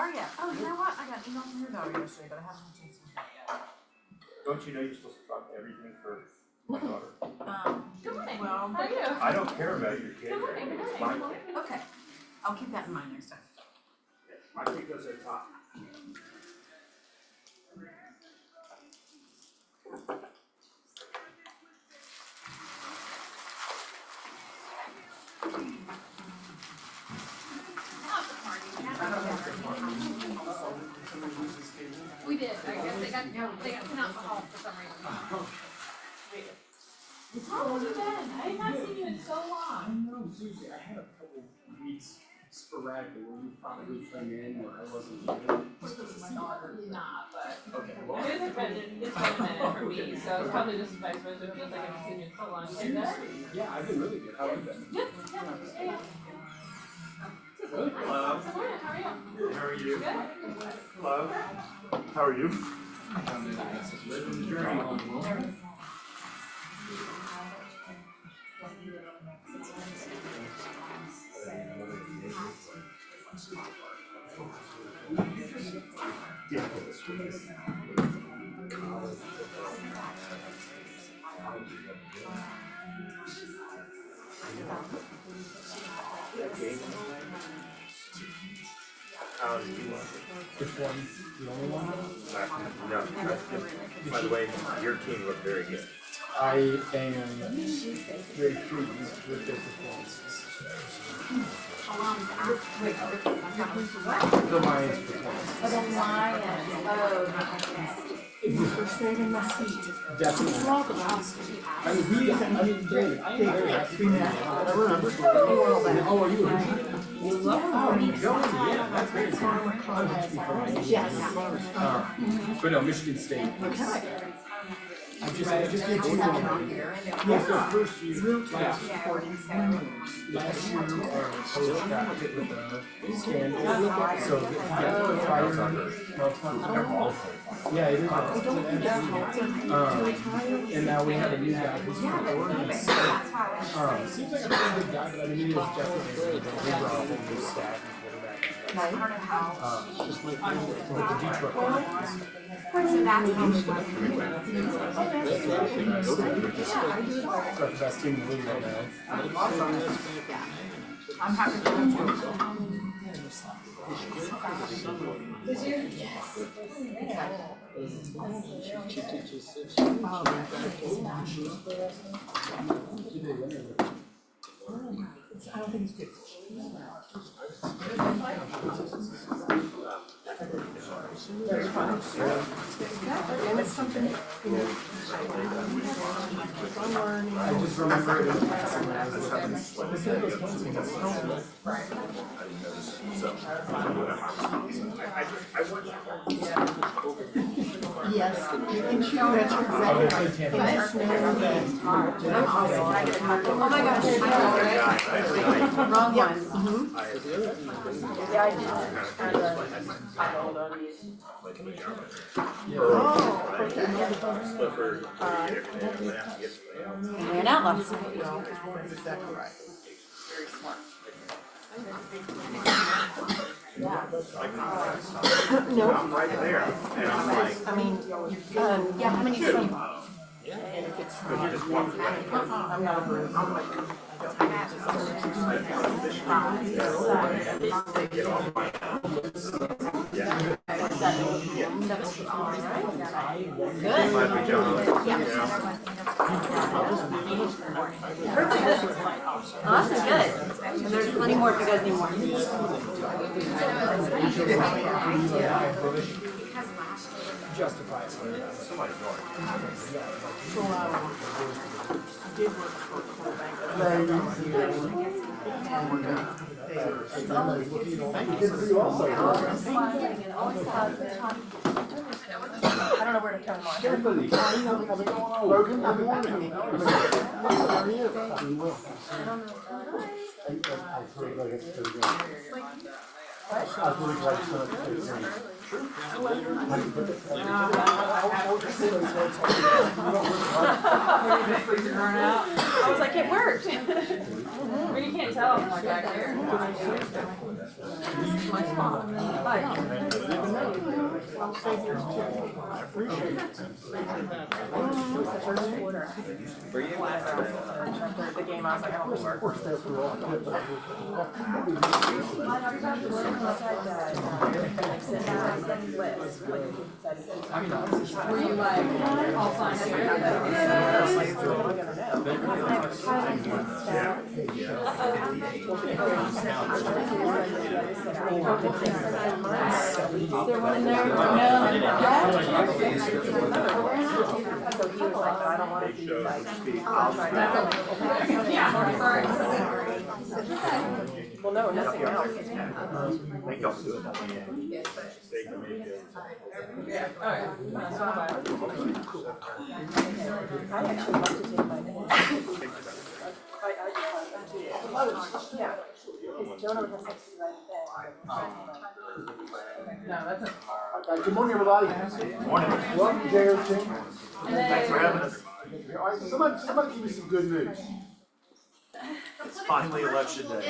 are you? Oh, you know what? I got an email from your daughter yesterday, but I haven't had a chance to look at it yet. Don't you know you're supposed to talk everything for my daughter? Good morning. Well, How are you? I don't care about your kid. Good morning, good It's morning. my kid. okay. I'll keep that in mind next time. My kid goes at top. We did, I guess they got sent out the hall for some reason. How long have you been? I have not seen you in so I long. know, seriously, I had a couple weeks sporadically where you probably came in or I wasn't here. My daughter did not, but. Okay, well. It's been a minute for me, so it's probably just vice versa. It feels like I haven't seen you in so long. Are you good? Yeah, I've been really good. How have you been? Good, yeah. Hello. Good morning, how are you? How are you? Good. Hello. How are you? Living the dream. How do you want it? Which one? The only one? No. By the way, your team looked very good. I am very pleased with their performances. The Lions' performance. Oh, the Lions. Oh, It was definitely. I mean, David, I am very happy. I remember. Oh, are you? Oh, yeah, that's very exciting. Yes. But no, Michigan State. I just did two Yes, the first year. Last year, our coach got hit with a scandal, so he got fired. Yeah, it is. And now we have a new guy who's from Oregon State. Seems like a pretty good guy, but I mean, he is definitely a big problem with staff and quarterback. Just like the Detroit Lions. so that's They're the best team in the league right now. I'm happy to meet I don't think it's good. Very fun. And it's something, you know, I'm learning. I just remember it in passing when I was looking. The Sandals Kings thing is so Right. Yes, and she, that's exactly right. And just know that oh my gosh, wrong one. Yeah, I did. Oh, okay. Ran out last night. That's exactly right. Very smart. Yeah. No. I'm right there, and I'm like, I mean, yeah, how many some? And if it's not, I'm not a bird. I'm like, Good. my pajamas, Yeah. you know? Oh, that's good. And there's plenty more if you guys need more. justifies it. Somebody's going. Did work for a quarterback. I don't know where to turn mine. Logan, good morning. How are you? I was like, it worked. But you can't tell from like back there. The game, I was like, I don't know where. Were you like all signed up? There one in there? No. So he was like, I don't want to be like, I'll try that. Well, no, nothing else. Make y'all do it. Steak and make it. Alright, that's fine. I actually love to take my name. Yeah. Because Jonah would have sex with you right No, that's a. Good morning, everybody. Morning. Welcome to JRT. Thanks for having us. All right, somebody give me some good news. It's finally election day.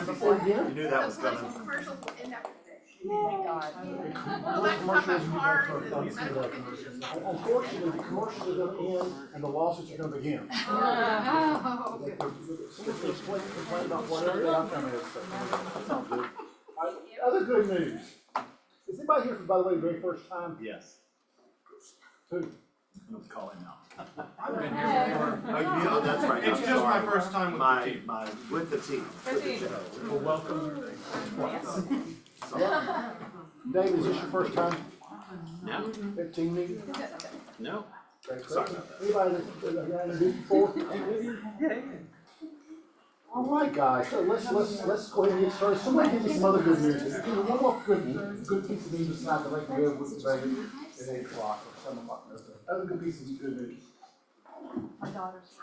Before you get You knew that was coming. Commercials will end after today. Thank God. Unfortunately, the commercials are going to end and the lawsuits are going to begin. Oh. They complain about whatever the outcome is. That sounds good. Other good news. Is anybody here for, by the way, the very first time? Yes. Who? I'm calling now. I've been here before. Oh, yeah, that's right. It's I'm just my sorry. first time with the team. With the team. Well, welcome. Dave, is this your first time No, at team meeting? no. Sorry about Anybody that's introduced before? All right, guys, so let's go ahead and get started. Somebody give me some other good news. Give me one more good piece of news besides the Lake River with the baby at 8 o'clock or 7 o'clock. Other good piece of good news. My daughter's.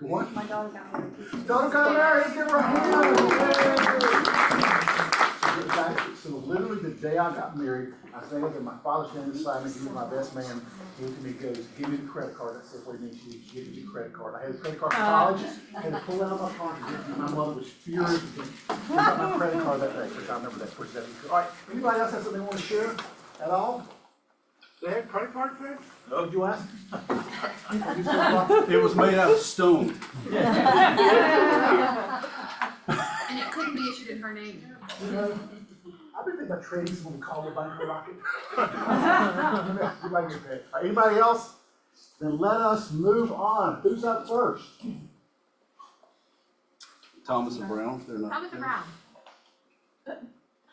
What? My daughter got married. Daughter got married, give her a hand. So literally the day I got married, I was thinking that my father's name is Simon, he was my best man. He looked at me and goes, give me the credit card. I said, what do you mean she give me the credit card? I had a credit card for college, I had to pull it out of my pocket. My mother was furious. She got my credit card that day, which I remember that. All right, anybody else have something they want to share at all? They had credit card for it? Oh, did you ask? It was made out of stone. And it couldn't be issued in her name. You know, I've been thinking about trading some of the call bank rocket. Anybody else? Then let us move on. Who's up first? Thomas and Brown, they're not. Thomas and Brown.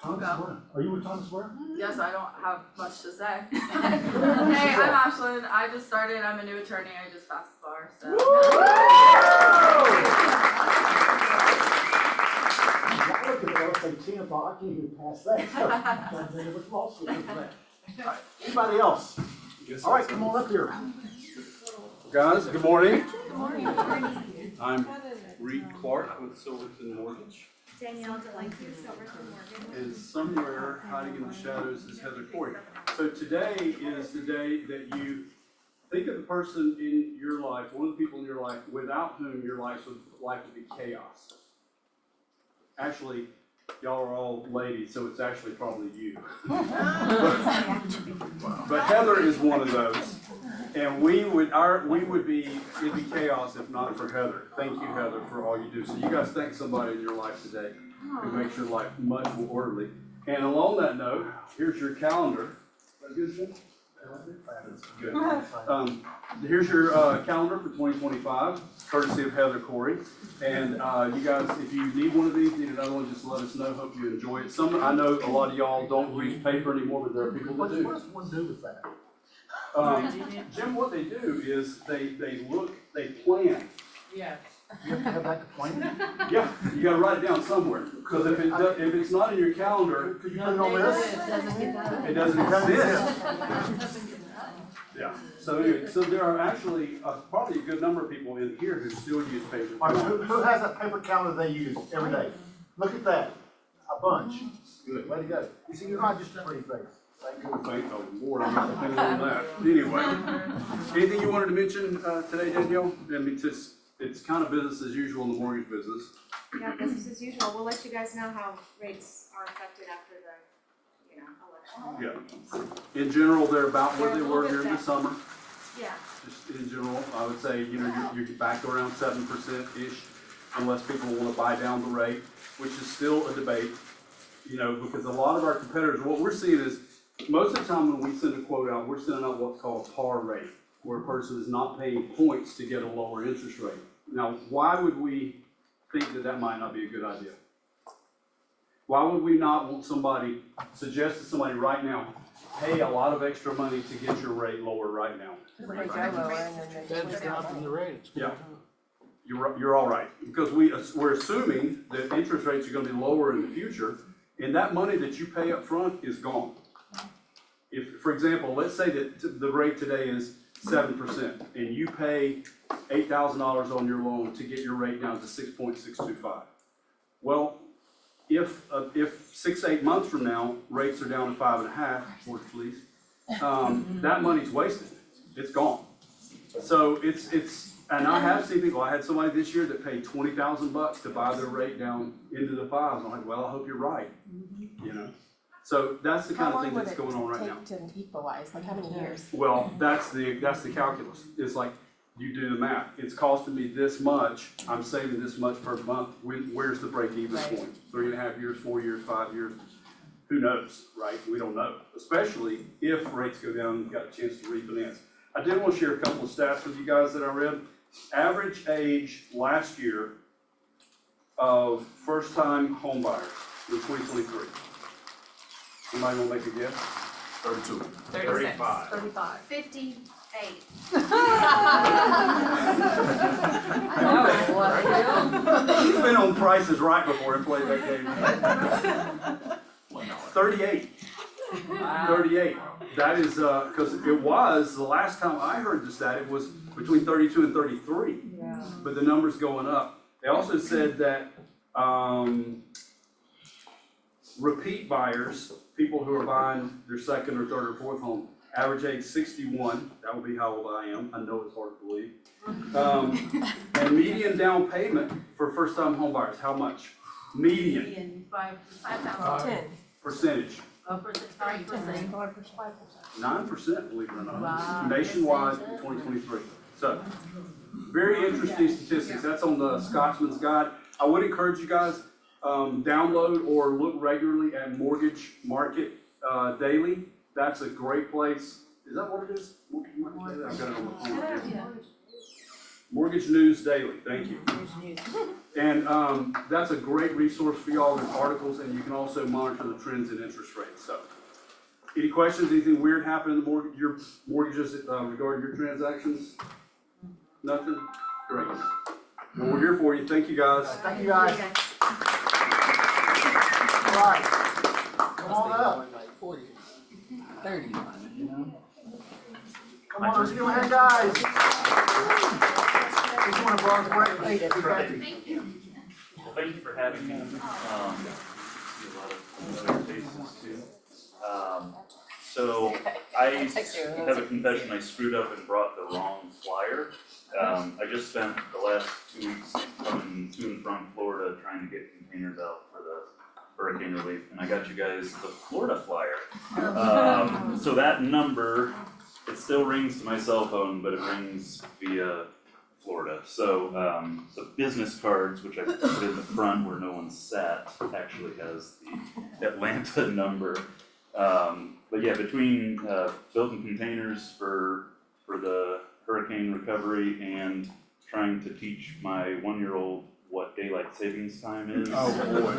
Thomas Brown. Are you with Thomas Brown? Yes, I don't have much to say. Hey, I'm Ashlyn. I just started. I'm a new attorney. I just passed the bar, so. I look at it, say 10 o'clock, I can't even pass that. Anybody else? All right, come on up here. Guys, good morning. Good morning. I'm Reed Clark with Silverton Mortgage. Danielle Delaney, Silverton Morgan. And somewhere hiding in the shadows is Heather Corey. So today is the day that you think of the person in your life, one of the people in your life, without whom your life would be chaos. Actually, y'all are all ladies, so it's actually probably you. But Heather is one of those, and it'd be chaos if not for Heather. Thank you, Heather, for all you do. So you guys thank somebody in your life today who makes your life much more orderly. And along that note, here's your calendar. Is that good, Jim? Good. Here's your calendar for 2025, courtesy of Heather Corey. And you guys, if you need one of these, need another one, just let us know. Hope you enjoy it. I know a lot of y'all don't use paper anymore, but there are people that What do. does one do with that? Jim, what they do is they plan. Yeah. You have to have that to plan? Yeah, you gotta write it down somewhere, because if it's not in your calendar, Could you put it on this? it doesn't exist. Yeah, so anyway, so there are actually probably a good number of people in here who still use paper. All right, who has that paper calendar they use every day? Look at that, a bunch. Good, way to go. You see, you're not just a pretty face. Thank the Lord, I'm not depending on that. Anyway, anything you wanted to mention, today, Danielle? I mean, it's kind of business as usual in the mortgage business. Yeah, business as usual. We'll let you guys know how rates are affected after the, election. Yeah. In general, they're about where they were during the summer. Yeah. Just in general, I would say, you're back around 7%-ish, unless people want to buy down the rate, which is still a debate, because a lot of our competitors, what we're seeing is, most of the time when we send a quote out, we're sending out what's called a par rate, where a person is not paying points to get a lower interest rate. Now, why would we think that that might not be a good idea? Why would we not want suggest to somebody right now, pay a lot of extra money to get your rate lower right now? Fed's dropping the rates. Yeah. You're all right, because we're assuming that interest rates are gonna be lower in the future, and that money that you pay up front is gone. If, for example, let's say that the rate today is 7%, and you pay $8,000 on your loan to get your rate down to 6.625. Well, if 6-8 months from now, rates are down to 5.5, please, that money's wasted. It's gone. So and I have seen people, I had somebody this year that paid $20,000 to buy their rate down into the fives. I'm like, well, I hope you're right, So that's the kind of thing that's going on right now. How long would it take to equalize, like how many years? Well, that's the calculus. It's like, you do the math. It's costing me this much, I'm saving this much per month. Where's the break-even point? 3.5 years, 4 years, 5 years? Who knows, right? We don't know. Especially if rates go down and you've got a chance to refinance. I did want to share a couple of stats with you guys that I read. Average age last year of first-time home buyers in 2023. Somebody want to make a guess? 32. 35. 35. 58. He's been on Prices Right before and played that game. 38. 38. That is, because it was, the last time I heard the stat, it was between 32 and 33. Yeah. But the number's going up. They also said that repeat buyers, people who are buying their second or third or fourth home, average age 61, that would be how old I am, I know it's hard to believe. And median down payment for first-time home buyers, how much? Median 5,000. percentage, 5%. 9%, believe it or not, nationwide in 2023. So, very interesting statistics. That's on the Scotsman's Guide. I would encourage you guys, download or look regularly at Mortgage Market Daily. That's a great place. Is that what it is? I've got it on the phone here. Mortgage News Daily, thank you. And that's a great resource for y'all with articles, and you can also monitor the trends in interest rates. So, any questions? Anything weird happen in your mortgages regarding your transactions? Nothing? Great. Well, we're here for you. Thank you, guys. Thank you, guys. All right, come on up. Like 40, 30, Come on, let's go ahead, guys. Just want to borrow the break. Thank you. Well, thank you for having me. See a lot of other faces too. So I have a confession, I screwed up and brought the wrong flyer. I just spent the last 2 weeks coming to and from Florida trying to get containers out for the hurricane relief, and I got you guys the Florida flyer. So that number, it still rings to my cell phone, but it rings via Florida. So the business cards, which I put in the front where no one sat, actually has the Atlanta number. But yeah, between building containers for the hurricane recovery and trying to teach my 1-year-old what daylight savings time is. Oh,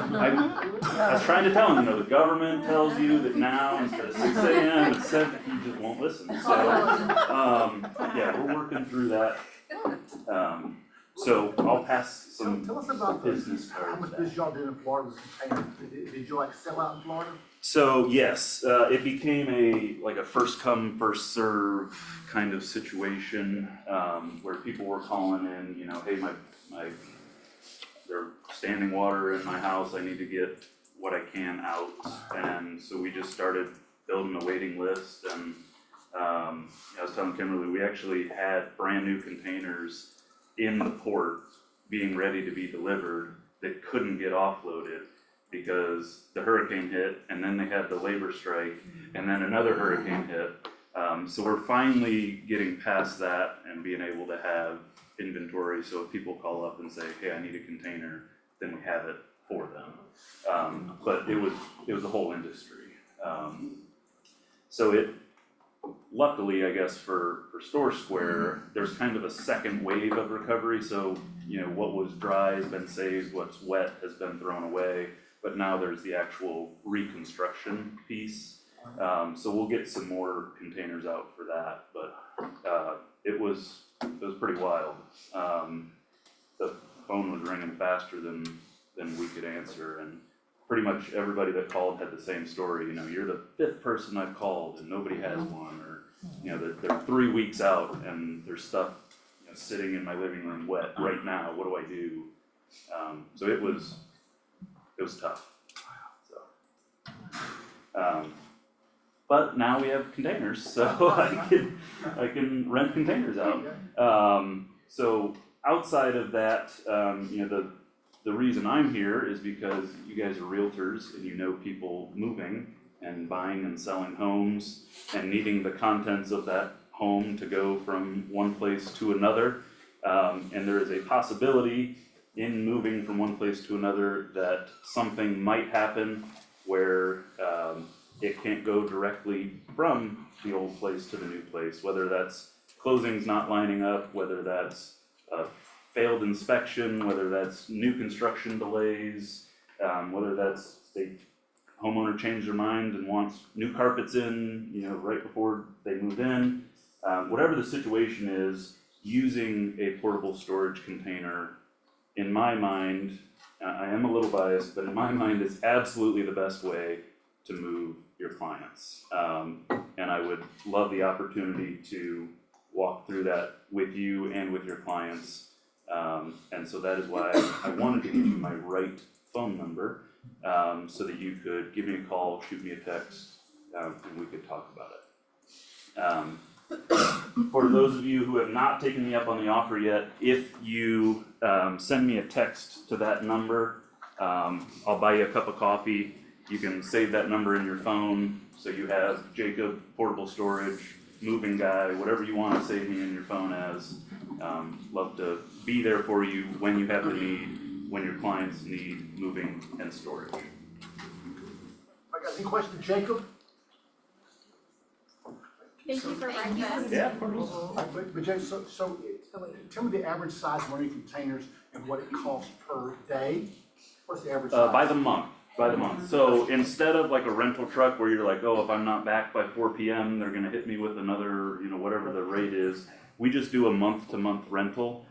boy. I was trying to tell him, the government tells you that now instead of 6 a.m. it's 7, he just won't listen. So, yeah, we're working through that. So I'll pass some Tell us about business how cards much back. business y'all did in Florida with containers. Did you like sell out in Florida? So yes, it became a first come, first serve kind of situation, where people were calling in, hey, there's standing water in my house, I need to get what I can out. And so we just started building a waiting list, and I was telling Kimberly, we actually had brand new containers in the port being ready to be delivered that couldn't get offloaded because the hurricane hit, and then they had the labor strike, and then another hurricane hit. So we're finally getting past that and being able to have inventory, so if people call up and say, hey, I need a container, then we have it for them. But it was a whole industry. So it, luckily, I guess, for Store Square, there's kind of a second wave of recovery, so, you know, what was dry has been saved, what's wet has been thrown away, but now there's the actual reconstruction piece. So we'll get some more containers out for that, but it was pretty wild. The phone was ringing faster than we could answer, and pretty much everybody that called had the same story. You know, you're the 5th person I've called and nobody has one, or, you know, they're 3 weeks out and there's stuff, you know, sitting in my living room wet right now. What do I do? So it was tough. So, but now we have containers, so I can rent containers out. So outside of that, you know, the reason I'm here is because you guys are realtors and you know people moving and buying and selling homes and needing the contents of that home to go from one place to another. And there is a possibility in moving from one place to another that something might happen where it can't go directly from the old place to the new place, whether that's closings not lining up, whether that's failed inspection, whether that's new construction delays, whether that's homeowner changed their mind and wants new carpets in, you know, right before they move in. Whatever the situation is, using a portable storage container, in my mind, I am a little biased, but in my mind, is absolutely the best way to move your clients. And I would love the opportunity to walk through that with you and with your clients. And so that is why I wanted to give you my right phone number, so that you could give me a call, shoot me a text, and we could talk about it. For those of you who have not taken me up on the offer yet, if you send me a text to that number, I'll buy you a cup of coffee. You can save that number in your phone, so you have Jacob Portable Storage, moving guy, whatever you want to save me in your phone as. Love to be there for you when you have the need, when your clients need moving and storage. I got any questions, Jacob? Thank you for breakfast. Yeah, of course. But Jacob, so tell me the average size of one of your containers and what it costs per day? What's the average size? By the month. So instead of like a rental truck where you're like, oh, if I'm not back by 4 p.m., they're gonna hit me with another, you know, whatever the rate is. We just do a month-to-month rental.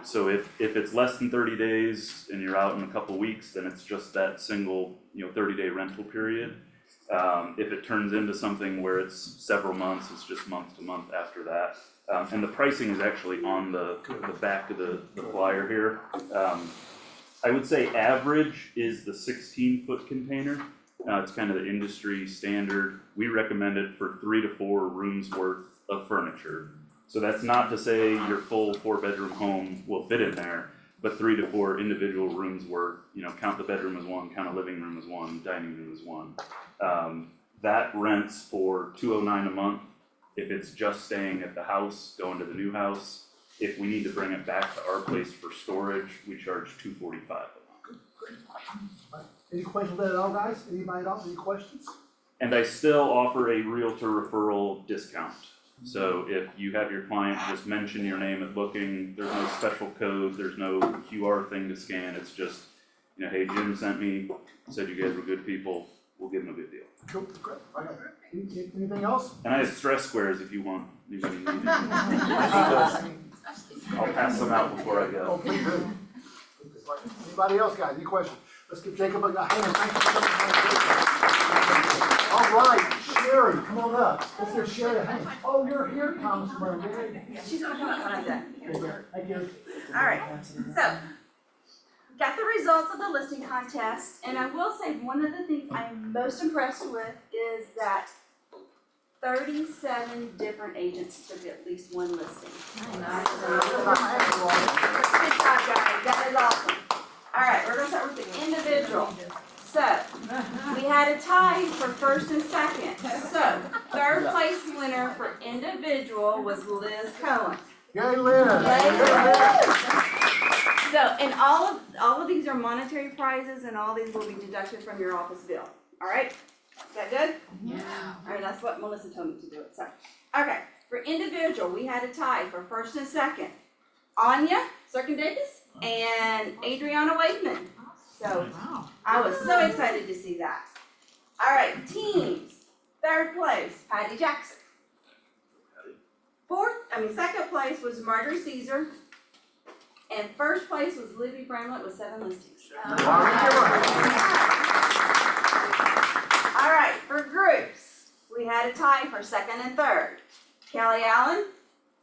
So if it's less than 30 days and you're out in a couple weeks, then it's just that single, you know, 30-day rental period. If it turns into something where it's several months, it's just month to month after that. And the pricing is actually on the back of the flyer here. I would say average is the 16-foot container. It's kind of the industry standard. We recommend it for 3 to 4 rooms worth of furniture. So that's not to say your full 4-bedroom home will fit in there, but 3 to 4 individual rooms worth, you know, count the bedroom as one, count a living room as one, dining room as one. That rents for $209 a month. If it's just staying at the house, going to the new house. If we need to bring it back to our place for storage, we charge $245 a month. Any questions at all, guys? Anybody at all? Any questions? And I still offer a realtor referral discount. So if you have your client just mention your name at booking, there's no special code, there's no QR thing to scan. It's just, you know, hey, Jim sent me, said you guys were good people. We'll give him a good deal. Cool, great. Okay. Anything else? And I have stress squares if you want. Anybody need it. I'll pass them out before I Oh, go. please do. Anybody else, guys? Any questions? Let's give Jacob a hand. Thank you so much. All right, Sherry, come on up. Let's give Sherry a hand. Oh, you're here, Congressman. She's gonna come up when I'm done. Thank you. All right, so, got the results of the listing contest, and I will say, one of the things I'm most impressed with is that 37 different agents took at least one listing. Good job, guys, that is awesome. All right, we're gonna start with the individual. So, we had a tie for first and second. So, third place winner for individual was Liz Cohen. Yay, Liz! So, and all of these are monetary prizes, and all these will be deducted from your office bill. All right? Is that good? Yeah. All right, that's what Melissa told me to do it, so. Okay, for individual, we had a tie for first and second. Anya Davis and Adriana Wakeman. So, I was so excited to see that. All right, teams, third place, Patty Jackson. Second place was Marjorie Caesar. And first place was Libby Bramlett with 7 listings. All right, for groups, we had a tie for second and third. Kelly Allen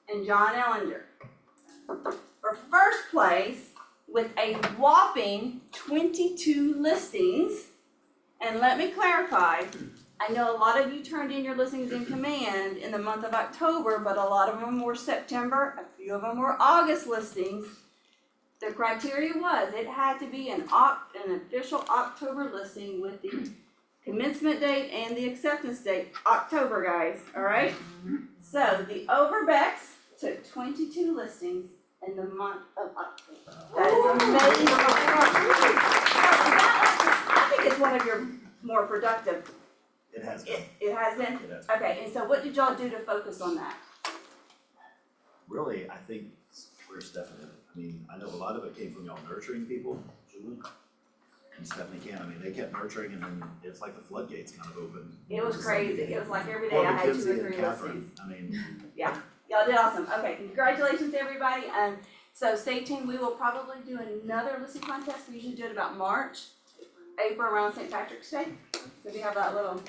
and John Ellinger. For first place, with a whopping 22 listings, and let me clarify, I know a lot of you turned in your listings in command in the month of October, but a lot of them were September, a few of them were August listings. The criteria was, it had to be an official October listing with the commencement date and the acceptance date, October, guys, all right? So the Overbecks took 22 listings in the month of October. That is amazing. I think it's one of your more productive. It has been. It has been? It has been. Okay, and so what did y'all do to focus on that? Really, I think we're Stephanie. I mean, I know a lot of it came from y'all nurturing people, Julie and Stephanie Can. I mean, they kept nurturing, and then it's like the floodgates kind of opened. It was crazy. It was like every day Or I had 2 or Mackenzie 3 and Catherine. listings. I mean, Y'all did awesome. Okay, congratulations, everybody. So stay tuned. We will probably do another listing contest. We usually do it about March, April, around St. Patrick's Day. So we have that little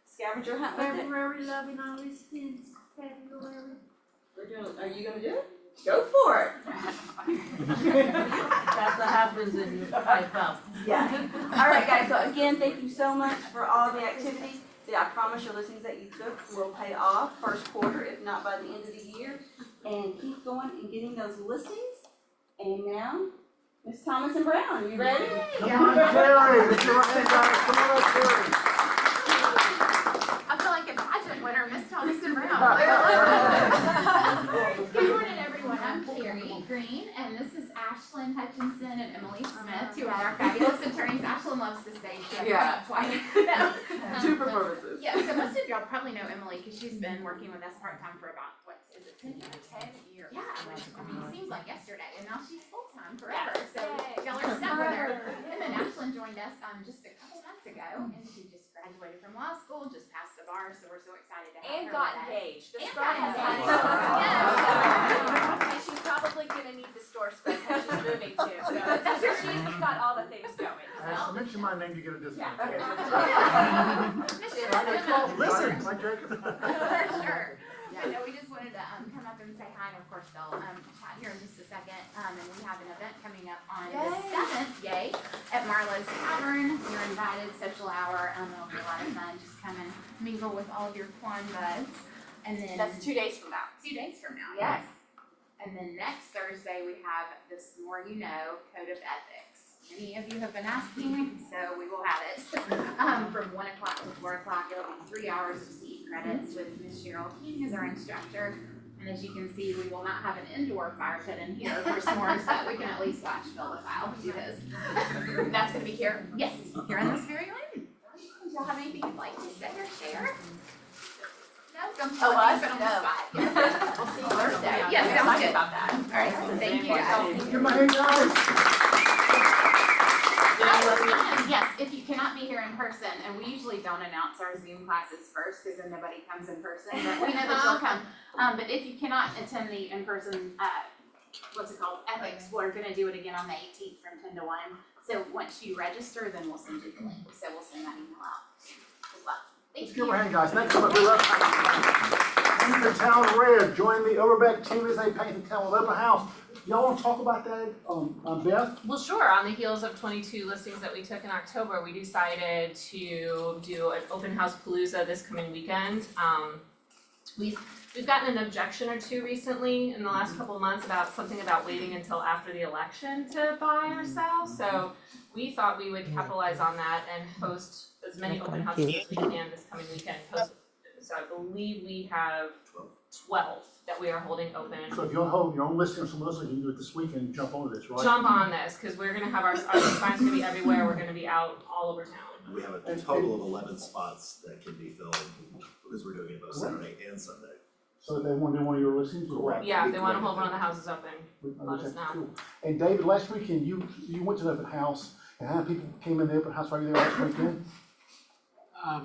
scavenger hunt with it. February, loving all these things, February. Are you gonna do it? Go for it. That's what happens in the pipe house. Yeah. All right, guys. So again, thank you so much for all the activity. I promise your listings that you took will pay off first quarter, if not by the end of the year. And keep going and getting those listings. And now, Ms. Thomas and Brown, you ready? Come on, Terry, get your right hand guys, come on up, Terry. I feel like a pageant winner, Miss Thomas and Brown. Good morning, everyone. I'm Carrie Green, and this is Ashlyn Hutchinson and Emily Smith, 2 of our fabulous attorneys. Ashlyn loves to say she has twice. 2 performances. Yeah, so most of y'all probably know Emily because she's been working with us part-time for about, 10 years? 10 years. Yeah, which, I mean, it seems like yesterday, and now she's full-time forever, so y'all are stuck with her. And then Ashlyn joined us, just a couple months ago, and she just graduated from law school, just passed the bar, so we're so excited to have her. And got engaged. The And store got has had it. engaged. And she's probably gonna need the store space that she's moving to, so that's where she's got all the things going. Mention my name to get a discount. Okay. Listen, my Jacob. For sure. Yeah, no, we just wanted to come up and say hi, and of course they'll chat here in just a second. And we have an event coming up on the 7th, at Marlowe's Tavern. You're invited, social hour. It'll be a lot of fun. Just come and mingle with all of your Quan buds. And then That's 2 days from now. 2 days from now, Yes. And then next Thursday, we have this More You Know Code of Ethics. Many of you have been asking, so we will have it. From 1 o'clock to 4 o'clock, it'll be 3 hours of CE credits with Ms. Cheryl King as our instructor. And as you can see, we will not have an indoor fire pit in here for s'mores, but we can at least watch Phil the File do his. That's gonna be here? Yes, here in this very room. Do y'all have anything you'd like to say or share? No, don't Oh, us? put on the No. spot. We'll see you Thursday. Yes, I'm sounds excited good. about that. All right, thank you guys. Give my hand guys. Yes, if you cannot be here in person, and we usually don't announce our Zoom classes first, because then nobody comes in person, but we know that you'll come. But if you cannot attend the in-person, ethics, we're gonna do it again on the 18th from 10 to 1. So once you register, then we'll send you the link, so we'll send that email out as well. Let's Thank give you. our hand guys, thanks so much, we love Paint the Town Red, join the Overbeck team as they paint the town with open house y'all wanna talk about that, Beth? Well, sure, on the heels of 22 listings that we took in October, we decided to do an open house palooza this coming weekend. We've gotten an objection or two recently in the last couple months about something about waiting until after the election to buy or sell, so we thought we would capitalize on that and host as many open houses as we can this coming weekend. So I believe we have 12 that we are holding open. So if you'll hold your own listing or someone else, you can do it this weekend and jump onto this, right? Jump on this, cause we're gonna have our signs gonna be everywhere, we're gonna be out all over town. We have a total of 11 spots that can be filled because we're doing it both Saturday and Sunday. So if they want to do one of your listings, or what? Yeah, if they wanna hold one of the houses open, let us know. Cool. And David, last weekend, you went to the open house, and how many people came in the open house, were you there last weekend?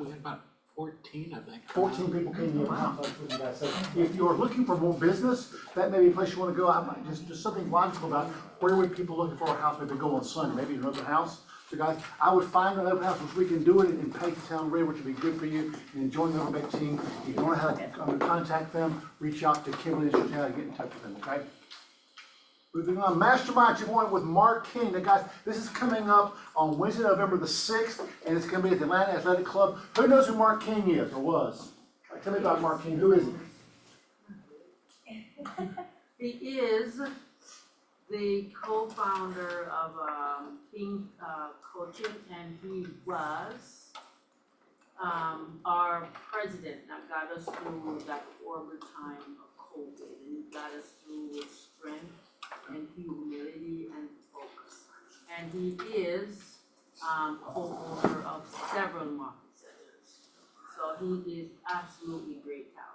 We had about 14, I think. 14 people came in the open house last weekend, guys. So if you're looking for more business, that may be a place you wanna go. I might just something logical about where would people looking for a house, maybe go on Sunday, maybe an open house. So guys, I would find an open house which we can do it and pay the town rate, which would be good for you, and join the Overbeck team. If you wanna contact them, reach out to Kimberly and Chantel to get in touch with them, okay? Moving on, Mastermind 2.0 with Mark King. Now guys, this is coming up on Wednesday, November the 6th, and it's gonna be at the Atlanta Athletic Club. Who knows who Mark King is, or was? Tell me about Mark King, who is he? He is the co-founder of King Coaching, and he was our president that got us through that horrible time of COVID, and he got us through with strength and humility and focus. And he is co-owner of several market centers, so he is absolutely great talent.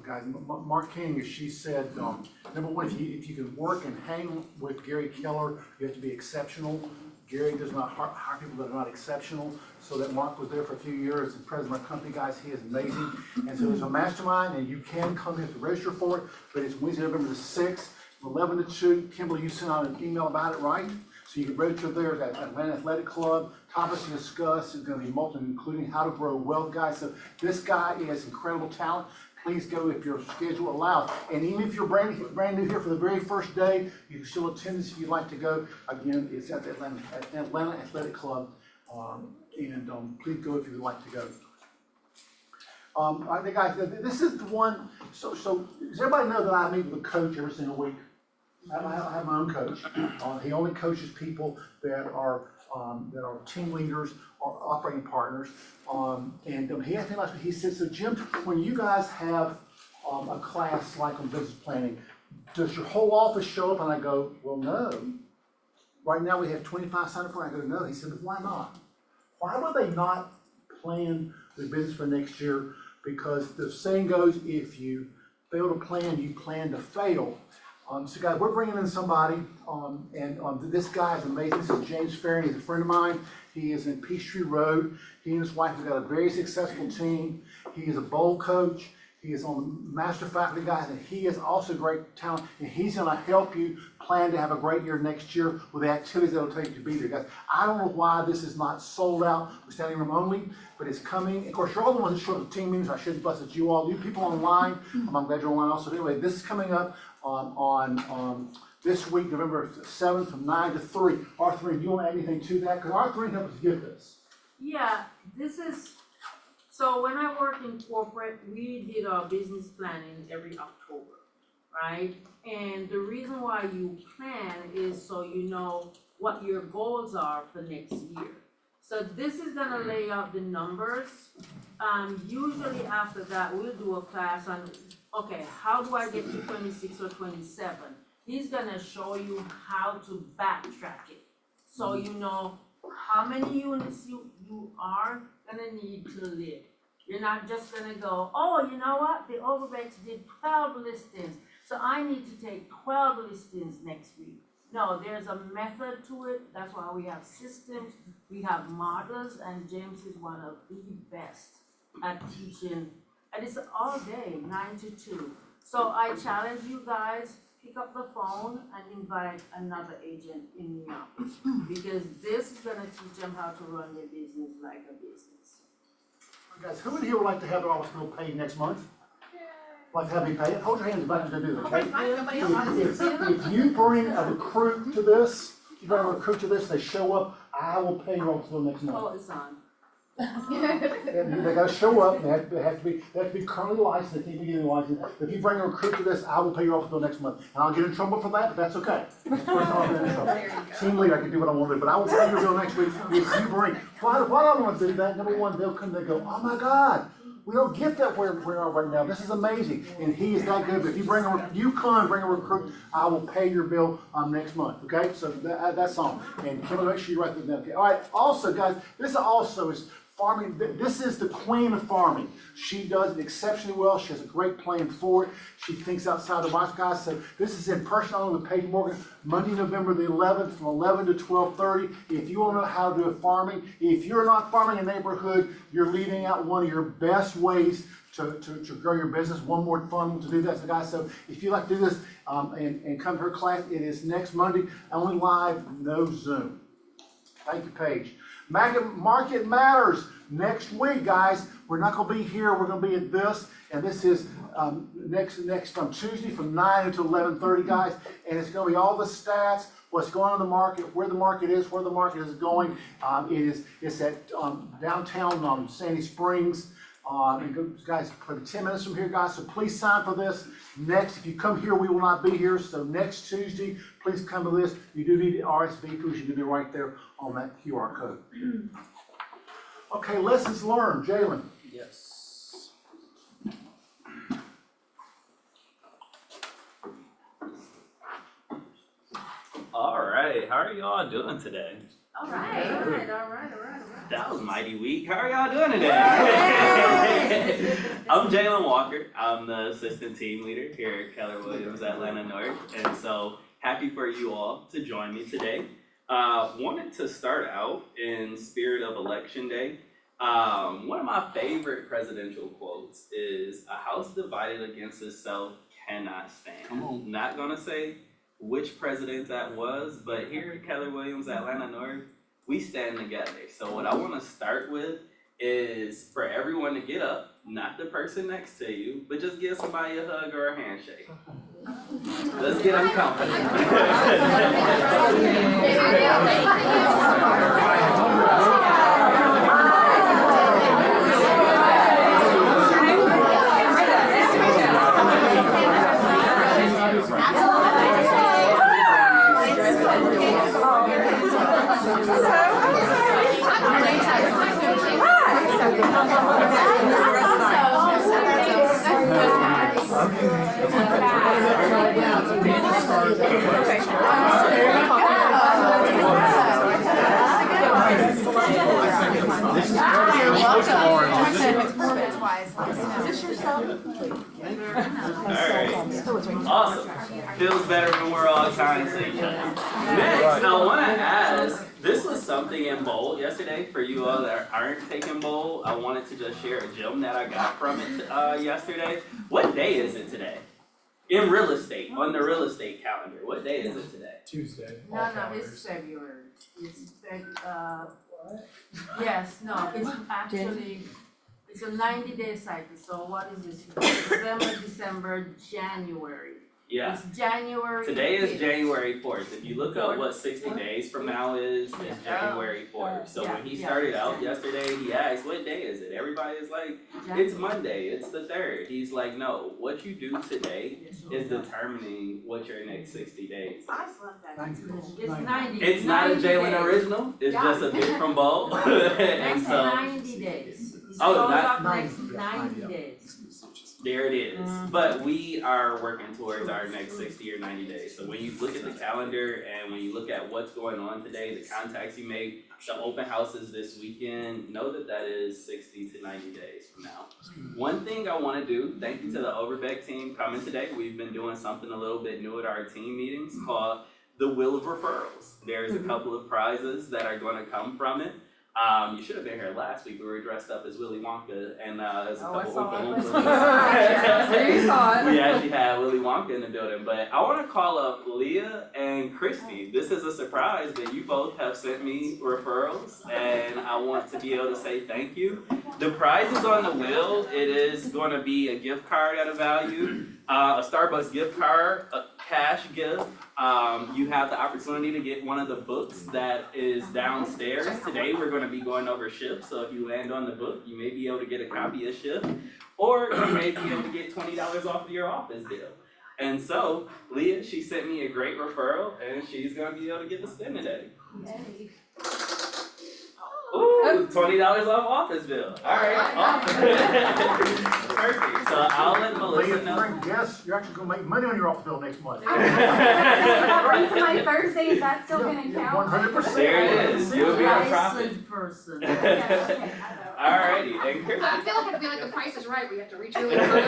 Guys, Mark King, as she said, number one, if you can work and hang with Gary Keller, you have to be exceptional. Gary does not hire people that are not exceptional, so that Mark was there for a few years as president of our company, guys, he is amazing. And so it's a mastermind, and you can come here to register for it, but it's Wednesday, November the 6th, from 11 to 2. Kimberly, you sent out an email about it, right? So you can register there at Atlanta Athletic Club. Topics to discuss is gonna be multiple, including how to grow wealth, guys. So this guy is incredible talent. Please go if your schedule allows. And even if you're brand new here for the very first day, you can still attend this if you'd like to go. Again, it's at the Atlanta Athletic Club. Please go if you'd like to go. I think, guys, this is the one, so does everybody know that I meet with a coach every single week? I have my own coach. He only coaches people that are team leaders or operating partners. He asked me last week, he said, so Jim, when you guys have a class like on business planning, does your whole office show up? And I go, well, no. Right now we have 25 signed up for it. I go, no. He said, but why not? Why would they not plan the business for next year? Because the saying goes, if you fail to plan, you plan to fail. So guys, we're bringing in somebody, this guy is amazing. This is James Farron. He's a friend of mine. He is in Peachtree Road. He and his wife have got a very successful team. He is a bowl coach. He is on the master faculty, guys, and he is also great talent. And he's going to help you plan to have a great year next year with the activities that will take you to be there, guys. I don't know why this is not sold out with standing room only, but it's coming. Of course, you're all the ones that show up at the team meetings. I shouldn't fuss at you all. You people online, I'm glad you're online also. Anyway, this is coming up on this week, November 7th, from 9 to 3. R3, do you want to add anything to that? Because R3 helped us get this. Yeah, this is, so when I worked in corporate, we did our business planning every October, right? And the reason why you plan is so you know what your goals are for next year. So this is gonna lay out the numbers. Usually after that, we'll do a class on, okay, how do I get to 26 or 27? He's gonna show you how to backtrack it. So you know how many units you are gonna need to live. You're not just gonna go, oh, you know what, the Overbecks did 12 listings, so I need to take 12 listings next week. No, there's a method to it. That's why we have systems, we have models, and James is one of the best at teaching. And it's all day, 9 to 2. So I challenge you guys, pick up the phone and invite another agent in the office. Because this is gonna teach them how to run their business like a business. Guys, who in here would like to have their office bill paid next month? like have me pay it, hold your hands about to do this, okay? Okay, fine, nobody else wants to see them. If you bring a recruit to this, you bring a recruit to this, they show up, I will pay you all until next month. Oh, it's on. And they gotta show up, they have to be currently licensed, they can't be getting licensed. If you bring a recruit to this, I will pay you off until next month. And I'll get in trouble for that, but that's okay. That's the first time I've been in trouble. Team leader, I can do what I want to do, but I will pay your bill next week if you bring. Why do I want to do that? Number one, they'll come, they go, oh my God, we don't get that where we are right now. This is amazing. And he is that good. But if you bring bring a recruit, I will pay your bill next month. Okay? So that's on. And Kimberly, make sure you write that down. Okay. All right. Also, guys, this also is farming. This is the queen of farming. She does it exceptionally well. She has a great plan for it. She thinks outside the box, guys. So this is in person only with Paige Morgan, Monday, November the 11th from 11 to 12:30. If you want to know how to do farming, if you're not farming in a neighborhood, you're leaving out one of your best ways to grow your business. One more fun to do that, so guys. So if you like to do this and come to her class, it is next Monday, only live, no Zoom. Thank you, Paige. Market Matters next week, guys. We're not going to be here. We're going to be at this, and this is next Tuesday from 9 until 11:30, guys. And it's going to be all the stats, what's going on in the market, where the market is going. It's at downtown Sandy Springs. And guys, probably 10 minutes from here, guys. So please sign for this. Next, if you come here, we will not be here. So next Tuesday, please come to this. You do need to RSVP, which you can do right there on that QR code. Okay, lessons learned. Jalen. Yes. All right, how are y'all doing today? All right. All right. That was mighty weak. How are y'all doing today? I'm Jalen Walker. I'm the assistant team leader here at Keller Williams Atlanta North, and so happy for you all to join me today. Wanted to start out in spirit of Election Day. One of my favorite presidential quotes is, "A house divided against itself cannot stand." Come on. Not gonna say which president that was, but here at Keller Williams Atlanta North, we stand together. So what I want to start with is for everyone to get up, not the person next to you, but just give somebody a hug or a handshake. Let's get them confident. This is Alright, awesome. Feels better when we're all kind to each other. Next, I want to ask, this was something in bold yesterday for you all that aren't taking bold. I wanted to just share a gem that I got from it yesterday. What day is it today? In real estate, on the real estate calendar, what day is it today? Tuesday. No, it's February. It's yes, no, it's actually, it's a 90-day cycle, so what is this? November, December, January. Yeah. It's January. Today is 5th. January 4th. If you look up what 60 days from now is, it's January 4th. So when he started out yesterday, he asked, what day is it? Everybody is like, it's Monday, it's the 3rd. He's like, no, what you do today is determining what your next 60 days is. It's 90. It's not a 90 Jalen days. original, it's just a bit from Bo. And Next so, 90 days. It Oh, goes not- up next 90 days. there it is. But we are working towards our next 60 or 90 days. So when you look at the calendar and when you look at what's going on today, the contacts you make, the open houses this weekend, know that that is 60 to 90 days from now. One thing I want to do, thank you to the Overbeck team coming today. We've been doing something a little bit new at our team meetings called the Wheel of Referrals. There's a couple of prizes that are going to come from it. You should have been here last week. We were dressed up as Willy Wonka and as a Oh, I couple saw Oompa it. Loompas. You saw it. We actually had Willy Wonka in the building, but I want to call up Leah and Christy. This is a surprise, but you both have sent me referrals, and I want to be able to say thank you. The prize is on the wheel. It is going to be a gift card at a value, a Starbucks gift card, a cash gift. You have the opportunity to get one of the books that is downstairs. Today we're going to be going over Shift, so if you land on the book, you may be able to get a copy of Shift, or you may be able to get $20 off of your office bill. And so, Leah, she sent me a great referral, and she's going to be able to get the spin today. Ooh, $20 off office bill. Alright, awesome. Perfect. So I'll let Melissa know. Yes, you're actually gonna make money on your office bill next month. My Thursday, is that still gonna count? 100%. There it is. You'll be on profit. Licensed person. Alrighty, and Chris. I feel like it'd be like the Price is Right, we have to reach really hard.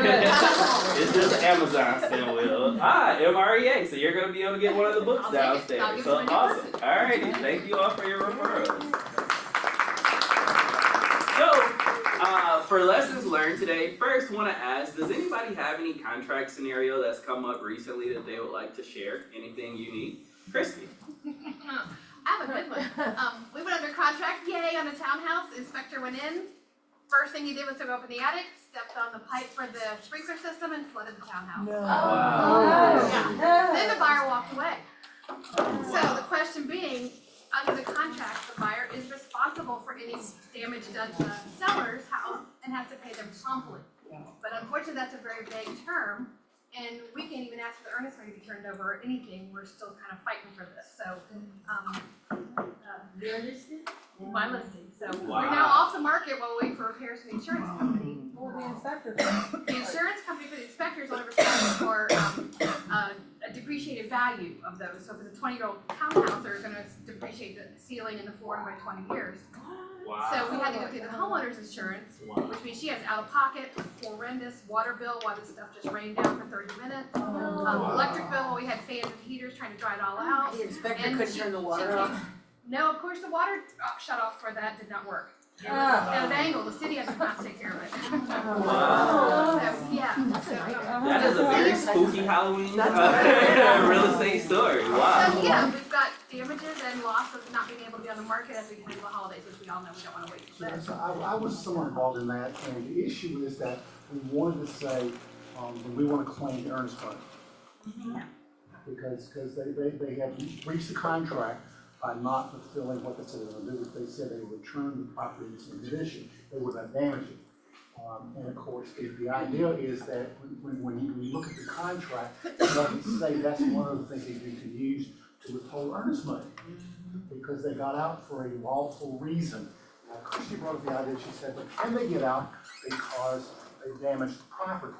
It's just Amazon spin wheel. MREA. So you're gonna be able to get one of the books I'll take it. I'll downstairs. give So it to awesome. Alrighty, thank you all for your referrals. So, for lessons learned today, first want to ask, does anybody have any contract scenario that's come up recently that they would like to share? Anything unique? Christy. I have a good one. We went under contract, yay, on the townhouse, inspector went in. First thing he did was to go up in the attic, stepped on the pipe for the sprinkler system and flooded the townhouse. Wow. Yeah. Then the buyer walked away. So the question being, under the contract, the buyer is responsible for any damage done to the seller's house and has to pay them promptly. But unfortunately, that's a very vague term, and we can't even ask for the earnest money to be turned over or anything. We're still kind of fighting for this, so, They're listed? by listing. So Wow. we're now off the market while we wait for repairs from the insurance company. The inspector. The insurance company for the inspector is only responsible for a depreciated value of those. So if it's a 20-year-old townhouse, they're gonna depreciate the ceiling and the flooring by 20 years. Wow. So we had to go through the homeowner's insurance, which means she has out-of-pocket, horrendous water bill while this stuff just rained down for 30 minutes. Electric bill while we had fans and heaters trying to dry it all out. The inspector And couldn't she- turn the she water came- off. No, of course, the water shut off for that did not work. It was at an angle, the city has to not take care of it. Wow. So, yeah, so, That is a very spooky Halloween real estate story. Wow. So, yeah, we've got damages and loss of not being able to be on the market as we get into the holidays, which we all know we don't wanna wait for that. So I was somewhat involved in that, and the issue is that we wanted to say, that we wanna claim the earnest money. Because they had breached the contract by not fulfilling what they said they were gonna do. They said they would return the property in some condition, they would not damage it. And of course, the idea is that when you look at the contract, it doesn't say that's one of the things that you can use to withhold earnest money. Because they got out for a lawful reason. Now, Christy brought up the idea, she said, but can they get out because they damaged the property?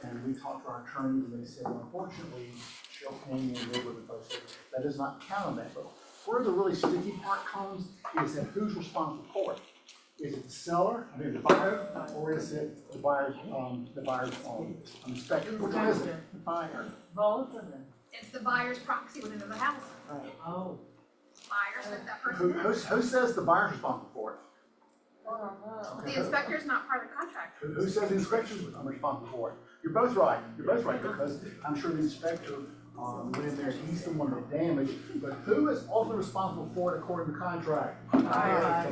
And we talked to our attorneys and they said, well, unfortunately, Shell Canyon and River, that does not count on that. But where the really sticky part comes is that who's responsible for it? Is it the seller, the buyer, or is it the buyer's inspector? Which one is it? The buyer. Both of them. It's the buyer's proxy within the house. Oh. Buyers, if that Who, person who says the buyer's responsible for it? is. The inspector's not part of the contract. Who says the inspector's responsible for it? You're both right, because I'm sure the inspector, went in there, he's the one that damaged, but who is ultimately responsible for it according to contract? The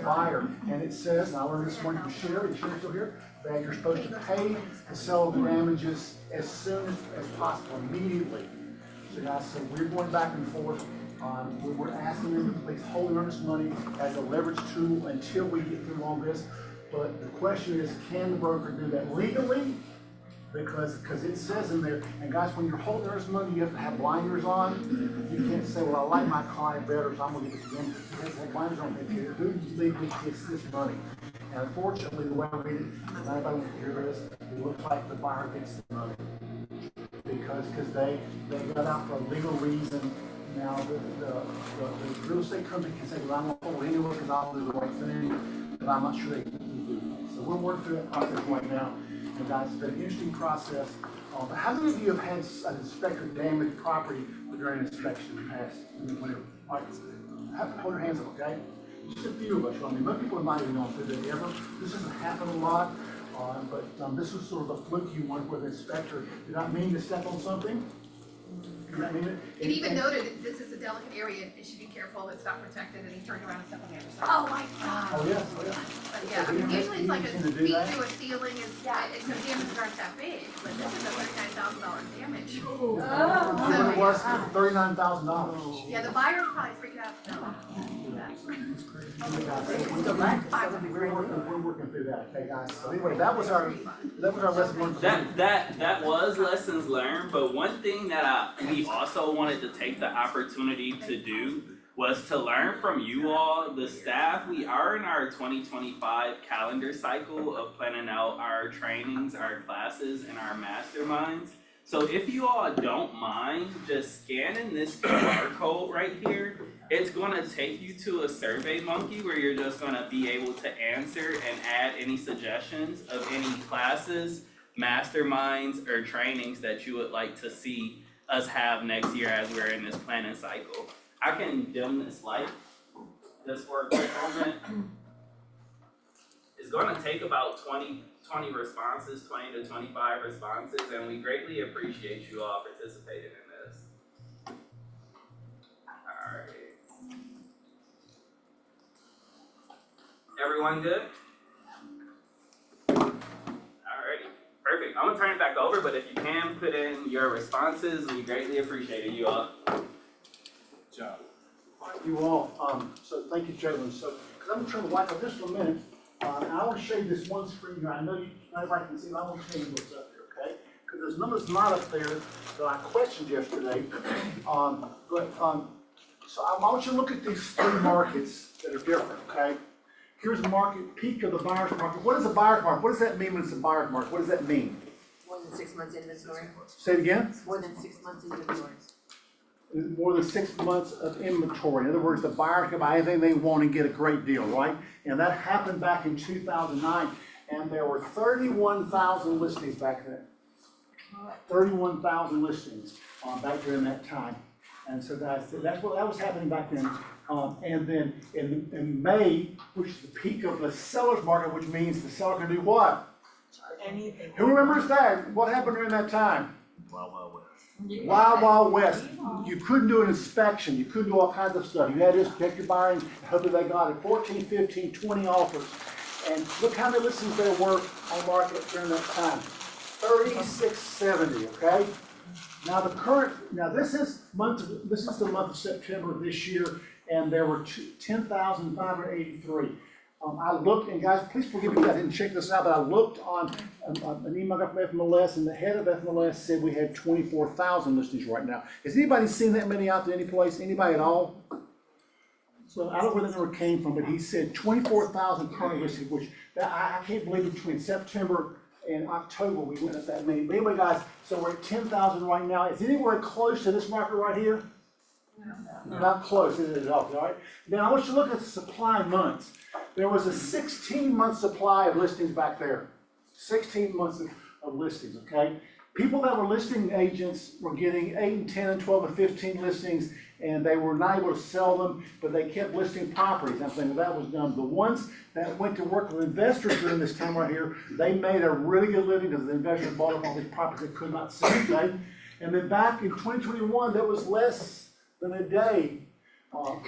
buyer, and it says, and I learned this morning from Sherry's still here, that you're supposed to pay the seller the damages as soon as possible, immediately. So guys, so we're going back and forth, we're asking them to please hold earnest money as a leverage tool until we get through all this. But the question is, can the broker do that legally? Because it says in there, and guys, when you're holding earnest money, you have to have blinders on. You can't say, well, I like my client better, so I'm gonna give it to them. You have to have blinders on. Who legally gets this money? And unfortunately, the way I read it, and I don't hear this, it looks like the buyer gets the money. Because they got out for a legal reason. Now, the real estate company can say, well, I'm gonna hold it anyway because I'll do the right thing, but I'm not sure they can do that. So we're working through that process right now. And guys, it's been an interesting process. But how many of you have had an inspector damage property during an inspection in the past? Whenever? All right, hold your hands up, okay? just a few of us, I mean, most people might have known through that ever, this doesn't happen a lot, but, this was sort of a fluky one where the inspector did not mean to step on something. Did not mean it. It even noted that this is a delicate area, it should be careful, it's not protected, and he turned around and stepped on the other side. Oh my God. Oh, yes, oh, yeah. But yeah, usually it's like a He didn't feet do that. through a ceiling, it's, so damages aren't that big, but this is a $39,000 damage. You know what it was, $39,000. Yeah, the buyer's probably freaked out. We're working through that, okay, guys, so anyway, that was our lesson learned. That was lessons learned, but one thing that we also wanted to take the opportunity to do was to learn from you all, the staff. We are in our 2025 calendar cycle of planning out our trainings, our classes, and our masterminds. So if you all don't mind just scanning this QR code right here, it's gonna take you to a Survey Monkey where you're just gonna be able to answer and add any suggestions of any classes, masterminds, or trainings that you would like to see us have next year as we're in this planning cycle. I can dim this light just for a quick moment. It's gonna take about 20 responses, 20 to 25 responses, and we greatly appreciate you all participating in this. Alright. Everyone good? Alrighty, perfect. I'm gonna turn it back over, but if you can put in your responses, we greatly appreciate it, you all. Job. You all, so thank you, Jalen. So, because I'm gonna turn the lights off just for a minute, and I want to show you this one screen here. I know you, not everybody can see, but I want to show you what's up here, okay? Because there's numbers not up there that I questioned yesterday. So I want you to look at these three markets that are different, okay? Here's the market, peak of the buyer's market. What is a buyer's market? What does that mean when it's a buyer's market? What does that mean? More than 6 months inventory. Say it again? More than 6 months inventory. More than 6 months of inventory. In other words, the buyer can buy anything they want and get a great deal, right? And that happened back in 2009, and there were 31,000 listings back then. 31,000 listings back during that time. And so guys, that was happening back then. And then in May, which is the peak of the seller's market, which means the seller can do what? Anything. Who remembers that? What happened during that time? Wild, Wild West. Wild, Wild West. You couldn't do an inspection. You couldn't do all kinds of stuff. You had to just protect your buyer and hope that they got it. 14, 15, 20 offers. And look how many listings there were on market during that time. 3670, okay? Now this is the month of September of this year, and there were 10,583. I looked, and guys, please forgive me if I didn't check this out, but I looked on an email I got from FMLS, and the head of FMLS said we had 24,000 listings right now. Has anybody seen that many out there any place? Anybody at all? So I don't know where that number came from, but he said 24,000 current listings, which I can't believe between September and October we went at that many. But anyway, guys, so we're at 10,000 right now. Is anywhere close to this market right here? No. Not close, is it? All right. Now I want you to look at the supply months. There was a 16-month supply of listings back there. 16 months of listings, okay? People that were listing agents were getting 8 and 10 and 12 and 15 listings, and they were not able to sell them, but they kept listing properties. I'm thinking that was done. The ones that went to work with investors during this time right here, they made a really good living because the investors bought up all these properties they could not sell, okay? And then back in 2021, there was less than a day of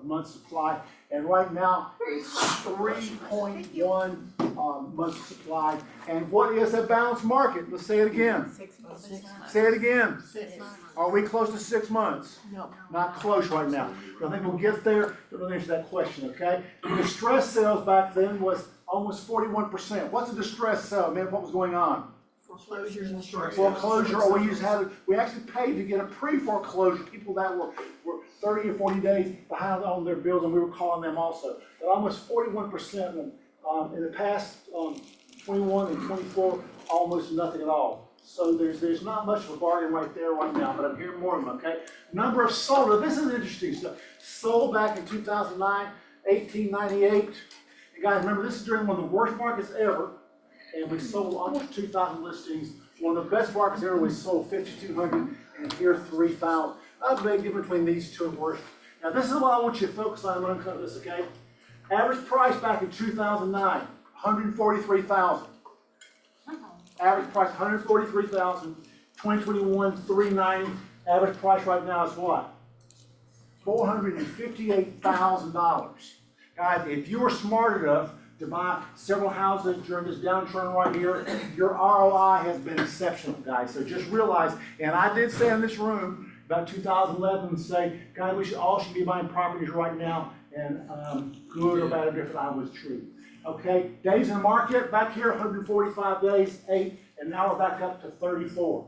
month supply, and right now it's 3.1 months supply. And what is a balanced market? Let's say it again. 6 months. Say it again. 6 months. Are we close to 6 months? No. Not close right now. I think we'll get there. We'll answer that question, okay? The distress sales back then was almost 41%. What's a distress sale? Man, what was going on? Foreclosures and short. Foreclosure, or we actually paid to get a pre-foreclosure, people that were 30 or 40 days behind on their bills, and we were calling them also. But almost 41% in the past 21 and 24, almost nothing at all. So there's not much of a bargain right there right now, but I'm hearing more of them, okay? Number of sold, now this is interesting stuff. Sold back in 2009, 1898. And guys, remember, this is during one of the worst markets ever. And we sold almost 2,000 listings. One of the best markets ever, we sold 5,200, and here 3,000. Not a big difference between these two worst. Now, this is what I want you to focus on, I'm gonna cover this, okay? Average price back in 2009, $143,000. Average price, $143,000. 2021, $390. Average price right now is what? $458,000. Guys, if you were smart enough to buy several houses during this downturn right here, your ROI has been exceptional, guys. So just realize, and I did say in this room about 2011, say, guys, we should be buying properties right now, and good or bad or different, I was true. Okay, days in the market, back here, 145 days, 8, and now we're back up to 34.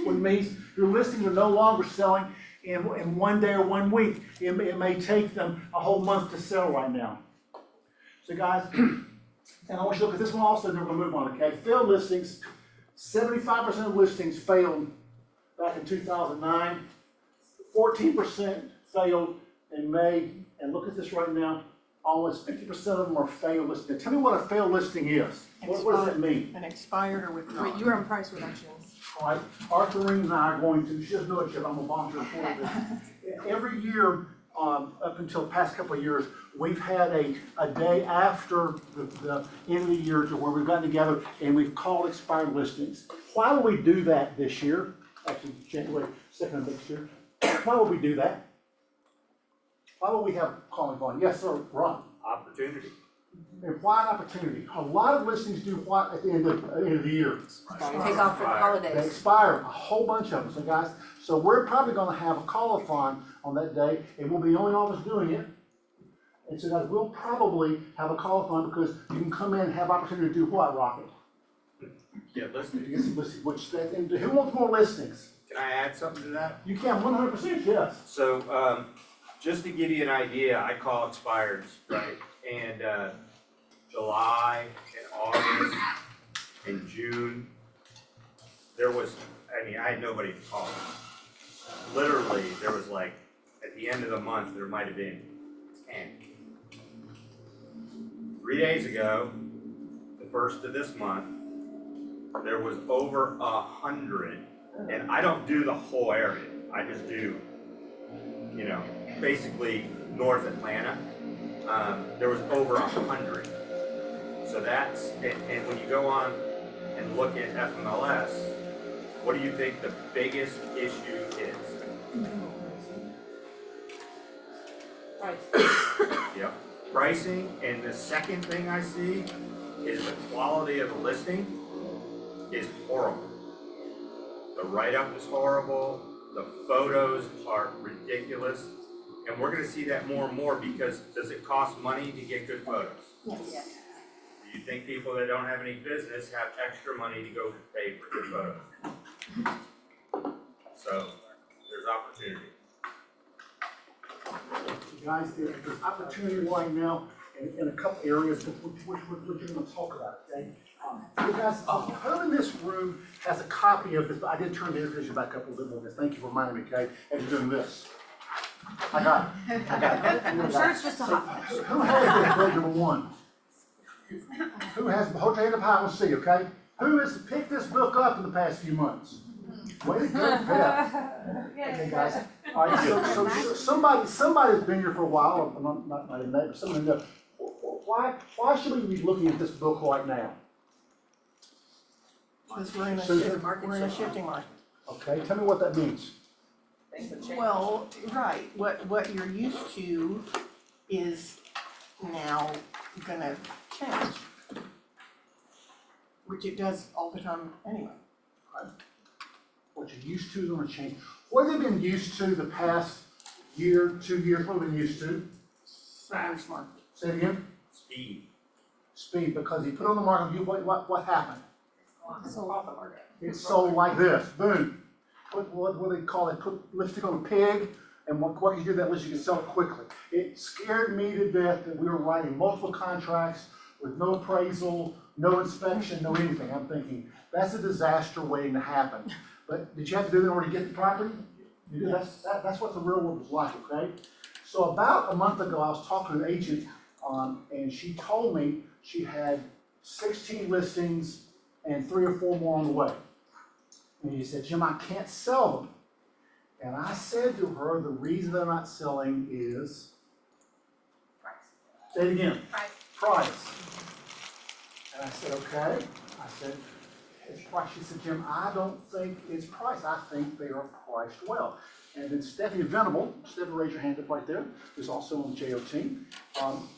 Which means your listings are no longer selling in 1 day or 1 week. It may take them a whole month to sell right now. So guys, and I want you to look at this one also, and then we're gonna move on, okay? Failed listings, 75% of listings failed back in 2009. 14% failed in May, and look at this right now, almost 50% of them are failed listings. Tell me what a failed listing is. What does that mean? An expired or withdrawn. Wait, you were on price reductions. All right, Arthur Reed and I are going to, she doesn't know it yet, I'm a volunteer for this. Every year, up until the past couple of years, we've had a day after the end of the year to where we've gotten together and we've called expired listings. Why would we do that this year? Actually, January 2nd of next year. Why would we do that? Why would we have calling volume? Yes, sir, Ron. Opportunity. And why an opportunity? A lot of listings do what at the end of the year? Take off for the They holidays. expire, a whole bunch of them, so guys, so we're probably gonna have a call-a-thon on that day, and we'll be the only office doing it. And so guys, we'll probably have a call-a-thon because you can come in and have opportunity to do what, Rocket? Yeah, listen, To get some listings, and who wants more listings? Can I add something to that? You can, 100%, yes. So, just to give you an idea, I call expireds, right? And, July and August and June, I had nobody to call. Literally, there was like, at the end of the month, there might have been 10. 3 days ago, the first of this month, there was over 100, and I don't do the whole area, I just do, basically North Atlanta. There was over 100. So that's, and when you go on and look at FMLS, what do you think the biggest issue is? Yep, pricing, and the second thing I see is the quality of the listing is horrible. The write-up is horrible, the photos are ridiculous, and we're gonna see that more and more because does it cost money to get good photos? Yes. Do you think people that don't have any business have extra money to go pay for good photos? So, there's opportunity. Guys, there's opportunity right now in a couple areas which we're gonna talk about, okay? So guys, who in this room has a copy of this? I did turn the information back up a little bit more, thank you for reminding me, okay? And doing this. I got it. I'm sure it's just a hot flash. Who has this grade number 1? Who has, hold your hand up high, let's see, okay? Who has picked this book up in the past few months? Way to go, Beth. Okay, guys. All right, so somebody's been here for a while, I'm not my name, but somebody knows. Why should we be looking at this book right now? Because we're in a shifting market. Okay, tell me what that means. Well, right, what you're used to is now gonna change. Which it does all the time anyway. What you're used to is gonna change. What have you been used to the past year, 2 years, what have you been used to? Seller's market. Say it again? Speed, because you put it on the market, what happened? Sold off the market. It's sold like this, boom. What do they call it? Put lipstick on a pig, and what you do that list, you can sell it quickly. It scared me to death that we were writing multiple contracts with no appraisal, no inspection, no anything. I'm thinking, that's a disaster waiting to happen. But did you have to do that in order to get the property? You did. That's what the real world was like, okay? So about a month ago, I was talking to an agent, and she told me she had 16 listings and 3 or 4 more on the way. And he said, Jim, I can't sell them. And I said to her, the reason they're not selling is, Price. say it again, Price. price. And I said, okay. I said, it's price. She said, Jim, I don't think it's price. I think they are priced well. And then Stephanie Venable, Stephanie, raise your hand up right there, who's also on the JO team.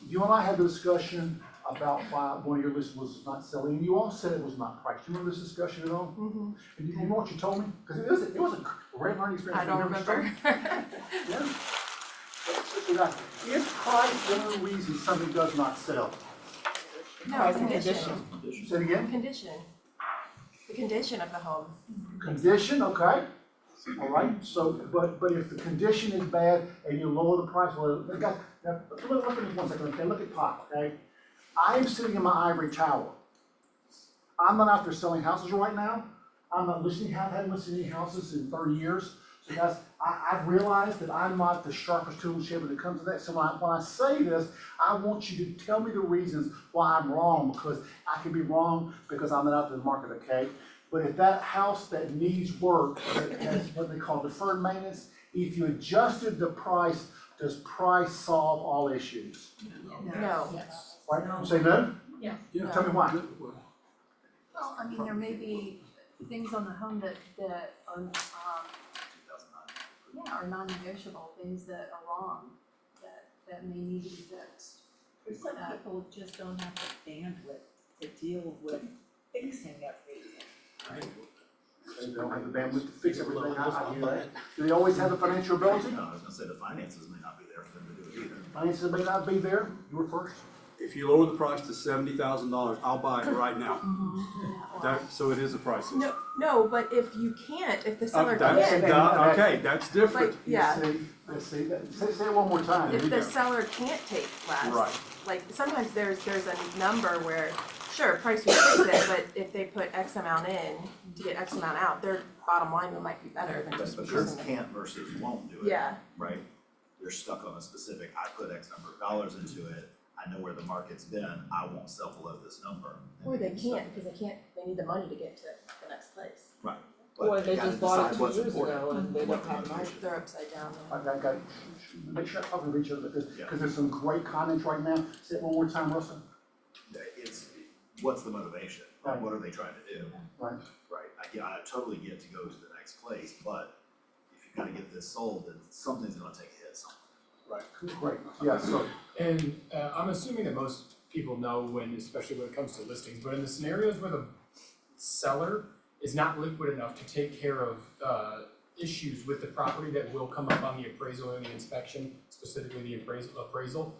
You and I had the discussion about why one of your lists was not selling, and you all said it was not priced. Do you remember this discussion at all? Mm-hmm. And you know what you told me? Because it was a great learning experience. I don't remember. Yeah. So guys, is price one of the reasons something does not sell? No, condition. Say it again? Condition. The condition of the home. Condition, okay. All right, so, but if the condition is bad and you lower the price, well, guys, now, look at me 1 second, okay, look at Pop, okay? I am sitting in my ivory tower. I'm not out there selling houses right now. I'm not haven't listed any houses in 30 years. So guys, I've realized that I'm not the sharpest tool in the shed when it comes to that. So when I say this, I want you to tell me the reasons why I'm wrong, because I can be wrong because I'm not out there in the market, okay? But if that house that needs work, that has what they call deferred maintenance, if you adjusted the price, does price solve all issues? No. Right, you say no? Yeah. Tell me why. Well, I mean, there may be things on the home that are, are non-negotiable, things that are wrong, that may need to be fixed. Some people just don't have the bandwidth to deal with fixing everything. Right. They don't have the bandwidth to fix everything. I hear that. Do they always have the financial ability? No, I was gonna say the finances may not be there for them to do it either. Finances may not be there. You were first. If you lower the price to $70,000, I'll buy it right now. So it is a price issue. No, but if you can't, if the seller That's- can't, okay, that's different. like, yeah. Let's see, say it one more time. If the seller can't take less, Right. like sometimes there's a number where, sure, price will fix it, but if they put X amount in to get X amount out, their bottom line might be better than just But reducing yours it. can't versus won't do it. Yeah. Right? You're stuck on a specific, I put X number of dollars into it, I know where the market's been, I won't sell below this number. Or they can't, because they need the money to get to the next place. Right. Or But they you gotta just bought it decide 2 what's years important. ago and they What don't have the money. motivation. They're upside down. I got, make sure I talk with each other because there's some great comments right now. Say it one more time, Russell. It's, what's the motivation? Right. What are they trying to do? Right. Right, I totally get to go to the next place, but if you gotta get this sold, then something's gonna take a hit somewhere. Right, great. Yeah, so, And I'm assuming that most people know when, especially when it comes to listings, but in the scenarios where the seller is not liquid enough to take care of issues with the property that will come up on the appraisal and the inspection, specifically the appraisal,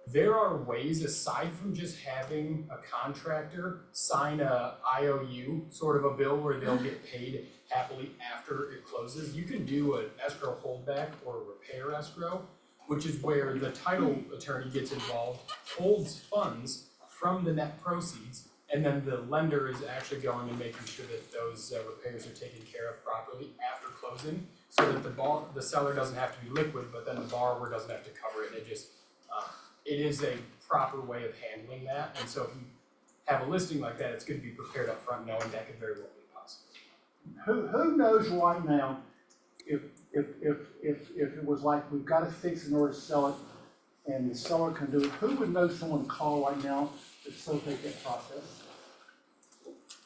there are ways aside from just having a contractor sign a IOU, sort of a bill where they'll get paid happily after it closes. You can do an escrow holdback or a repair escrow, which is where the title attorney gets involved, holds funds from the net proceeds, and then the lender is actually going and making sure that those repairs are taken care of properly after closing, so that the seller doesn't have to be liquid, but then the borrower doesn't have to cover it. It just it is a proper way of handling that, and so if you have a listing like that, it's good to be prepared up front, knowing that could very well be possible. who knows right now if it was like we've got to fix in order to sell it and the seller can do it, who would know someone to call right now to facilitate that process?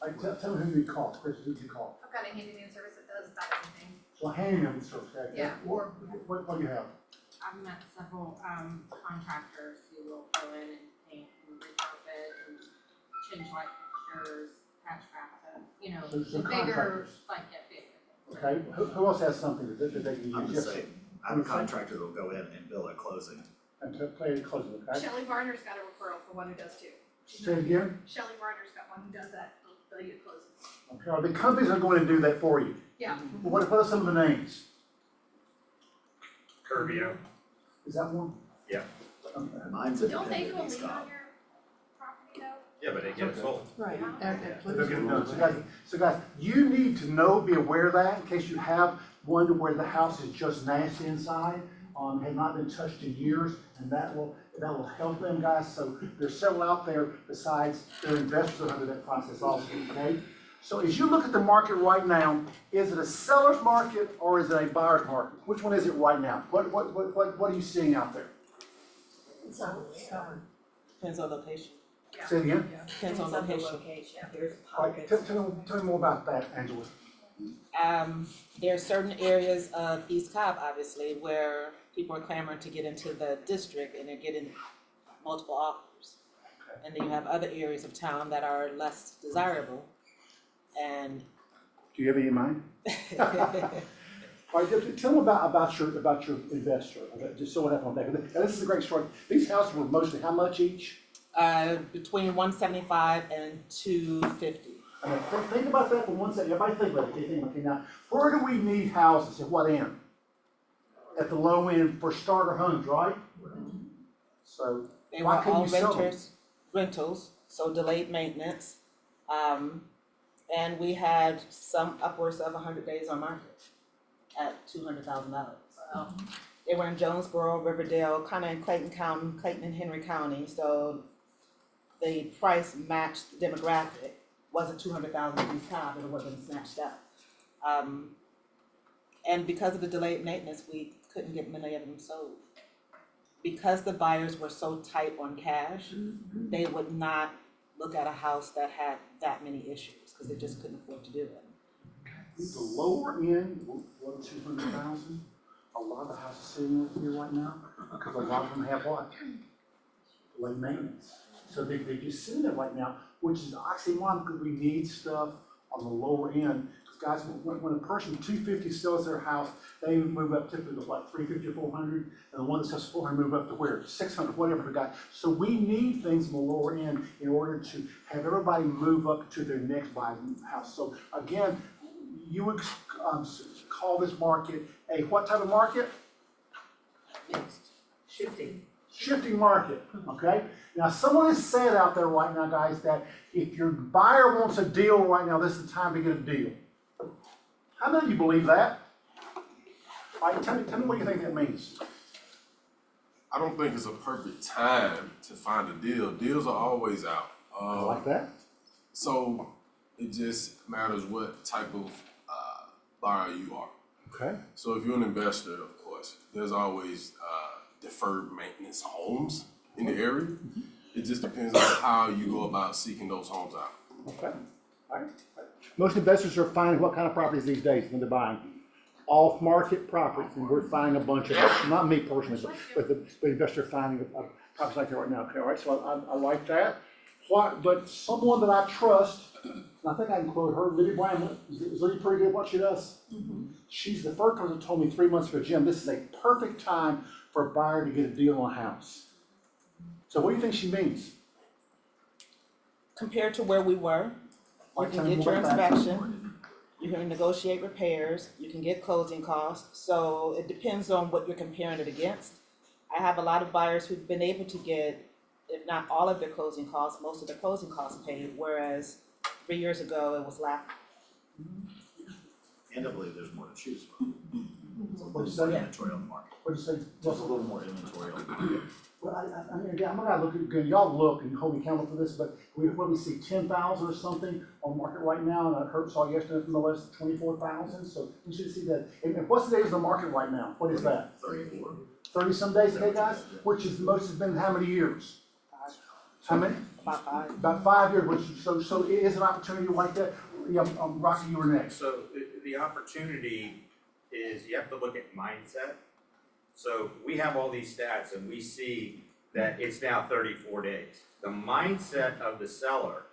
Like, tell me who you call, Chris, who you call? I've got a handyman service that does about everything. So handyman service, okay? Yeah. What do you have? I've met several contractors who will go in and paint and recarpet and change light fixtures, patch bathtub, So the bigger, contractors. like, bigger. Okay, who else has something that they can use? I'm Yes, just saying, I have a contractor that'll go in and bill at closing. And to play it closing, okay? Shelley Varner's got a referral for one who does too. Say it again? Shelley Varner's got one who does that, they'll you closes. Okay, are the companies that are going to do that for you? Yeah. What are some of the names? Curbio. Is that one? Yeah. Mine's a Don't they do a dependent lien on stop. your property though? Yeah, but it gets sold. Right. They'll get it done. So guys, you need to know, be aware of that in case you have one where the house is just nasty inside, have not been touched in years, and that will help them, guys. So there's several out there besides their investors under that process also, okay? So as you look at the market right now, is it a seller's market or is it a buyer's market? Which one is it right now? What are you seeing out there? Depends on location. Say it again? Depends on location. There's All right, tell me more about that, Angela. There are certain areas of East Cobb, obviously, where people are clamoring to get into the district and they're getting multiple offers. And then you have other areas of town that are less desirable and. Do you have any in mind? All right, tell them about your investor, just so what happened on that. Now, this is a great story. These houses were mostly how much each? Between 175 and 250. I mean, think about that for 1 second. Everybody think about it. Okay, now, where do we need houses? At what end? At the low end for starter homes, right? So They why were couldn't all you sell them? rentals, so delayed maintenance. And we had some upwards of 100 days on market at $200,000. Wow. They were in Jonesboro, Riverdale, kind of in Clayton County, Clayton and Henry County, so the price matched the demographic. Wasn't 200,000 in East Cobb, it wasn't snatched up. And because of the delayed maintenance, we couldn't get many of them sold. Because the buyers were so tight on cash, they would not look at a house that had that many issues, because they just couldn't afford to do it. The lower end, 200,000, a lot of the houses sitting here right now, because a lot of them have what? Late maintenance. So they just sitting there right now, which is oxymoron, because we need stuff on the lower end. Because guys, when a person 250 sells their house, they move up typically to like 350 or 400, and the one that sells 400 move up to where? 600, whatever the guy. So we need things on the lower end in order to have everybody move up to their next buying house. So again, you would call this market a what type of market? Shifting market, okay? Now, someone has said out there right now, guys, that if your buyer wants a deal right now, this is the time to get a deal. How many of you believe that? All right, tell me what you think that means. I don't think it's a perfect time to find a deal. Deals are always out. I like that. So it just matters what type of buyer you are. Okay. So if you're an investor, of course, there's always deferred maintenance homes in the area. It just depends on how you go about seeking those homes out. Okay. All right. Most investors are finding what kind of properties these days when they're buying? Off-market properties, and we're finding a bunch of them. Not me personally, but the investor finding properties like that right now. Okay, all right, so I like that. But someone that I trust, and I think I can quote her, Libby Bryan, is Libby pretty good at what she does? She's the first person who told me 3 months ago, Jim, this is a perfect time for a buyer to get a deal on a house. So what do you think she means? Compared to where we were, you can get your inspection, you can negotiate repairs, you can get closing costs, so it depends on what you're comparing it against. I have a lot of buyers who've been able to get, if not all of their closing costs, most of their closing costs paid, whereas 3 years ago, it was laughable. And I believe there's more to choose from. What'd you There's more say? inventory on the market. What'd you say? There's a little more inventory on the market. Well, I mean, again, I'm not gonna look at, again, y'all look and hold me accountable for this, but we probably see 10,000 or something on the market right now, and I saw yesterday from the list 24,000, so we should see that. And what's the days of the market right now? What is that? 34. 30 some days, okay, guys? Which is, most has been how many years? How many? About 5. About 5 years, which, so it is an opportunity like that. Yeah, Rocky, you were next. So the opportunity is you have to look at mindset. So we have all these stats and we see that it's now 34 days. The mindset of the seller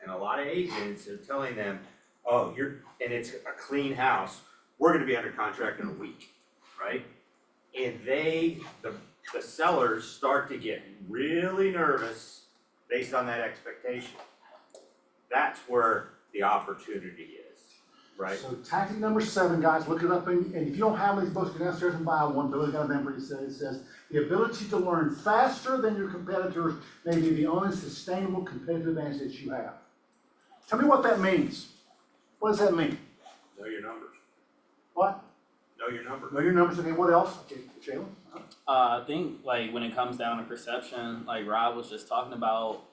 and a lot of agents are telling them, oh, and it's a clean house, we're gonna be under contract in a week, right? And the sellers start to get really nervous based on that expectation. That's where the opportunity is, right? So tactic number 7, guys, look it up, and if you don't have these books, go downstairs and buy one. Billy got a number, it says, the ability to learn faster than your competitors may be the only sustainable competitive advantage that you have. Tell me what that means. What does that mean? Know your numbers. What? Know your numbers. Know your numbers, okay, what else? Okay, Jalen? I think like when it comes down to perception, like Rob was just talking about,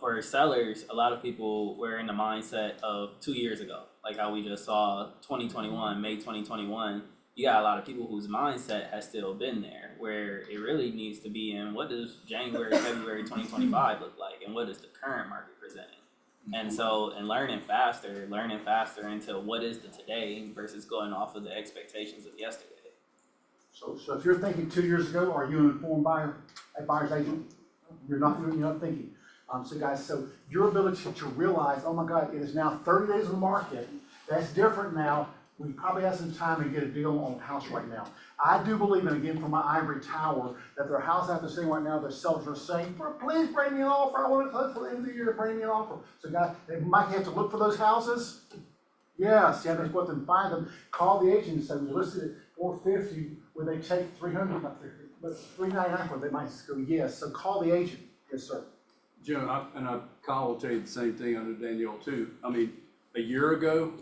for sellers, a lot of people were in the mindset of 2 years ago, like how we just saw 2021, May 2021. You got a lot of people whose mindset has still been there, where it really needs to be in what does January, February 2025 look like, and what is the current market presenting. And so, and learning faster into what is the today versus going off of the expectations of yesterday. So if you're thinking 2 years ago, are you an informed buyer, a buyer's agent? You're not thinking. So guys, so your ability to realize, oh my God, it is now 30 days on the market, that's different now. We probably have some time to get a deal on a house right now. I do believe, and again from my ivory tower, that their house out there sitting right now, their sellers are saying, please bring me an offer, I want to close for the end of the year, bring me an offer. So guys, they might have to look for those houses. Yes, you have to go out and find them. Call the agent and say, we listed at 450, would they take 300, not 300, but 399 for, they might just go yes. So call the agent. Yes, sir. Jim, Kyle will tell you the same thing under Danielle too. I mean, a year ago,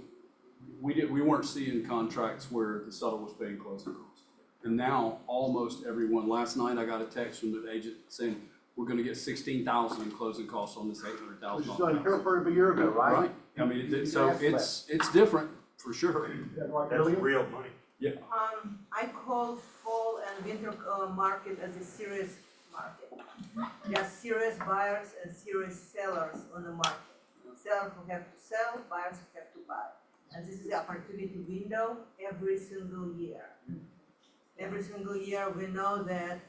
we weren't seeing contracts where the seller was paying closing costs. And now, almost everyone, last night I got a text from the agent saying, we're gonna get 16,000 in closing costs on this $800,000. Which is not here for a year ago, right? Right, I mean, it's different, for sure. That's real money. Yeah. I call fall and winter market as a serious market. There are serious buyers and serious sellers on the market. Sellers who have to sell, buyers who have to buy. And this is the opportunity window every single year. Every single year we know that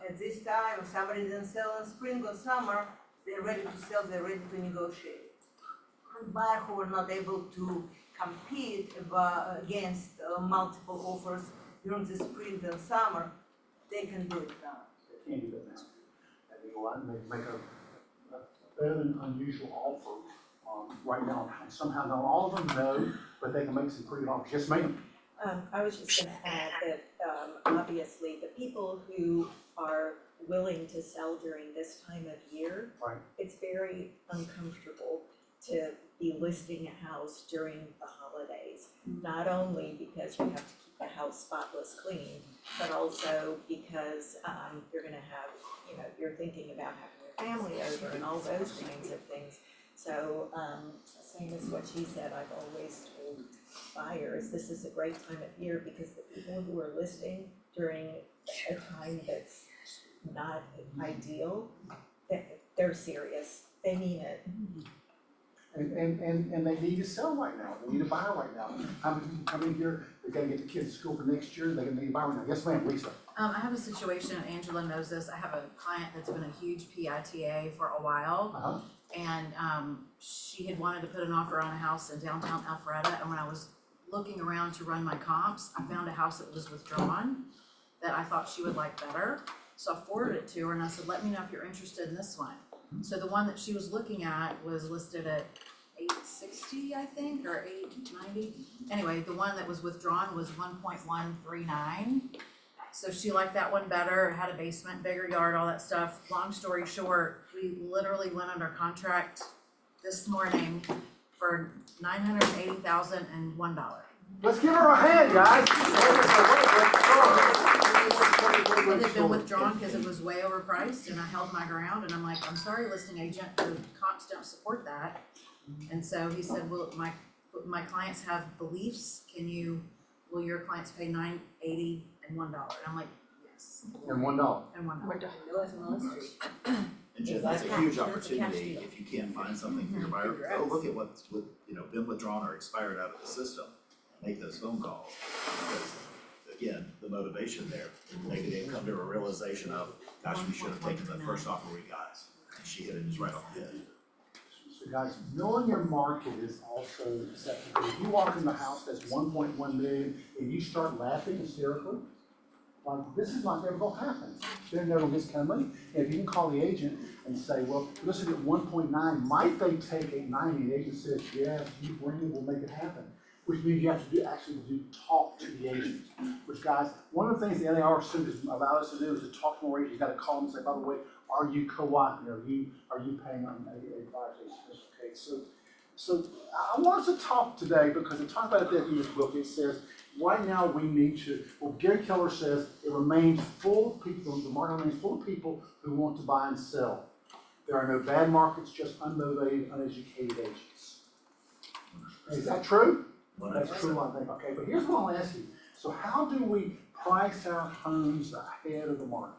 at this time, if somebody didn't sell in spring or summer, they're ready to sell, they're ready to negotiate. And buyers who are not able to compete against multiple offers during the spring and summer, they can do it now. They can do that now. And they go out and they make a better than unusual offer right now. And somehow, not all of them know, but they can make some pretty good offers. Yes, ma'am. I was just gonna add that, obviously, the people who are willing to sell during this time of year, Right. it's very uncomfortable to be listing a house during the holidays. Not only because you have to keep the house spotless clean, but also because, you're gonna have, you're thinking about having your family over and all those kinds of things. So, same as what she said, I've always told buyers, this is a great time of year because the people who are listing during a time that's not ideal, they're serious, they mean it. And they need to sell right now, they need to buy right now. How many here, they gotta get the kids to school for next year, they need to buy right now. Yes, ma'am, Lisa. I have a situation, and Angela knows this, I have a client that's been a huge PITA for a while. And she had wanted to put an offer on a house in downtown Alpharetta, and when I was looking around to run my comps, I found a house that was withdrawn that I thought she would like better. So I forwarded it to her and I said, let me know if you're interested in this one. So the one that she was looking at was listed at $860, I think, or $890. Anyway, the one that was withdrawn was 1.139. So she liked that one better, it had a basement, bigger yard, all that stuff. Long story short, we literally went under contract this morning for $980,001. Let's give her a hand, guys. It had been withdrawn because it was way overpriced and I held my ground and I'm like, I'm sorry, listing agent, the comps don't support that. And so he said, well, my clients have beliefs, will your clients pay $980 and $1? And I'm like, yes. And $1. And $1. And Jim, that's a huge opportunity if you can't find something for your buyer, go look at what's been withdrawn or expired out of the system. Make those phone calls, because again, the motivation there, maybe they've come to a realization of, gosh, we should have taken the first offer we got, and she hit it just right off the head. So guys, knowing your market is also acceptable. If you walk in the house that's 1.1 million and you start laughing hysterically, like this is not ever gonna happen. They're never gonna get this kind of money. And if you can call the agent and say, well, listen, at 1.9, might they take 890? The agent says, yeah, if you bring it, we'll make it happen. Which means you have to talk to the agent. Which guys, one of the things the NAR students allow us to do is to talk to more agents. You gotta call them and say, by the way, are you co-opting? Are you paying on a buyer's agent? Okay, So I want us to talk today, because it talks about that in this book, it says, right now we need to, well, Gary Keller says, it remains full of people, the market remains full of people who want to buy and sell. There are no bad markets, just unmotivated, uneducated agents. Is that true? That's true, I think. Okay, but here's what I'll ask you. So how do we price our homes ahead of the market?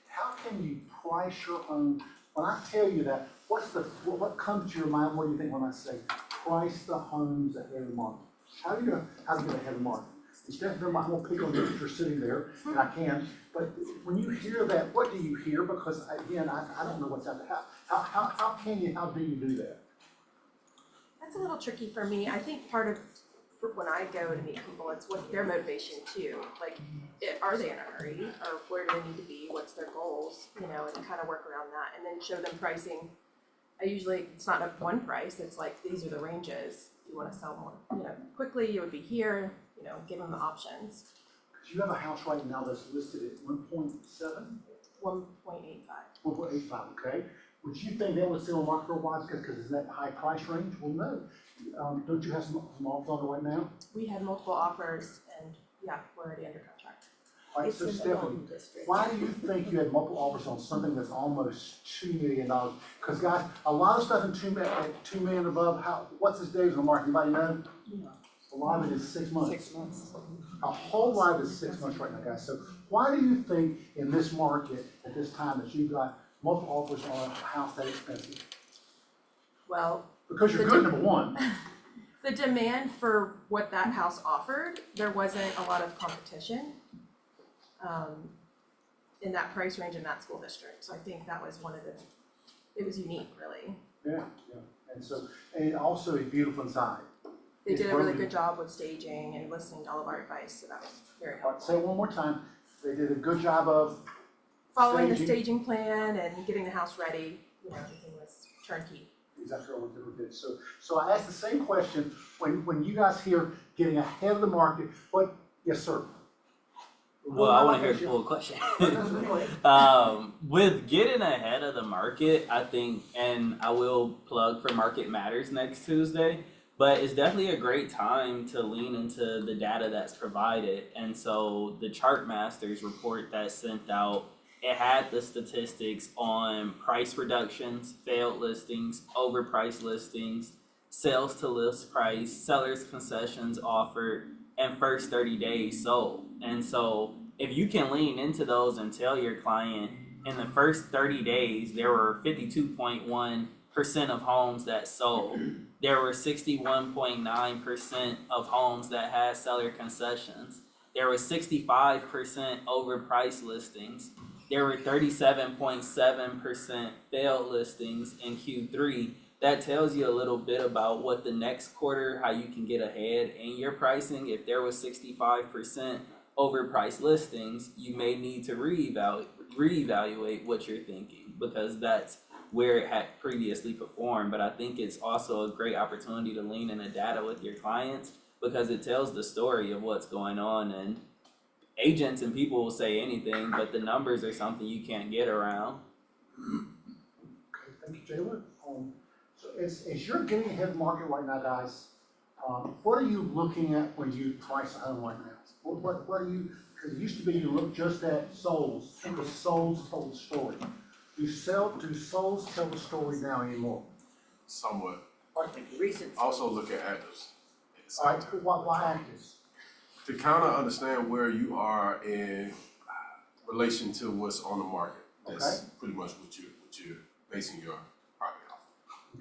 How can you price your home? When I tell you that, what comes to your mind? What do you think when I say price the homes ahead of the market? How do you get ahead of the market? Instead of I'm gonna pick on you if you're sitting there, and I can, but when you hear that, what do you hear? Because again, I don't know what's out there. How do you do that? That's a little tricky for me. I think part of, when I go to meet people, it's what their motivation too. Like, are they in a hurry, or where do they need to be? What's their goals? You know, and kind of work around that, and then show them pricing. It's not a one price. It's like, these are the ranges. If you want to sell more, quickly, you would be here. Give them the options. Because you have a house right now that's listed at 1.7? 1.85. 1.85, okay. Would you think that would sell market-wise because it's in that high price range? Well, no. Don't you have some offers on it right now? We had multiple offers, and yeah, we're already under contract. All right, so Stephanie, why do you think you had multiple offers on something that's almost $2 million? Because guys, a lot of stuff in $2 million above, what's this days on the market? Anybody know? No. A lot of it is 6 months. 6 months. A whole lot of it is 6 months right now, guys. So why do you think in this market at this time that you've got multiple offers on a house that expensive? Well, because you're good, number one. The demand for what that house offered, there wasn't a lot of competition in that price range in that school district. So I think that was it was unique, really. Yeah. And also it's beautiful inside. They did a really good job with staging and listening to all of our advice, so that was very helpful. Say it one more time. They did a good job of following the staging plan and getting the house ready. Everything was turnkey. Exactly what they did. So I asked the same question when you guys hear getting ahead of the market. Yes, sir. Well, I want to hear the full question. With getting ahead of the market, I think, and I will plug for Market Matters next Tuesday, but it's definitely a great time to lean into the data that's provided. And so the Chartmasters report that's sent out, it had the statistics on price reductions, failed listings, overpriced listings, sales to list price, sellers concessions offered, and first 30 days sold. And so if you can lean into those and tell your client in the first 30 days, there were 52.1% of homes that sold. There were 61.9% of homes that had seller concessions. There were 65% overpriced listings. There were 37.7% failed listings in Q3. That tells you a little bit about what the next quarter, how you can get ahead in your pricing. If there was 65% overpriced listings, you may need to reevaluate what you're thinking, because that's where it had previously performed. But I think it's also a great opportunity to lean into data with your clients, because it tells the story of what's going on. And agents and people will say anything, but the numbers are something you can't get around. Okay, thank you, Jayla. So as you're getting ahead of the market right now, guys, what are you looking at when you price a home right now? What are you, because it used to be you look just at souls, because souls told the story. Do souls tell the story now anymore? Somewhat. Recent. Also look at actives. All right, why actives? To kind of understand where you are in relation to what's on the market. That's pretty much what you're basing your property off.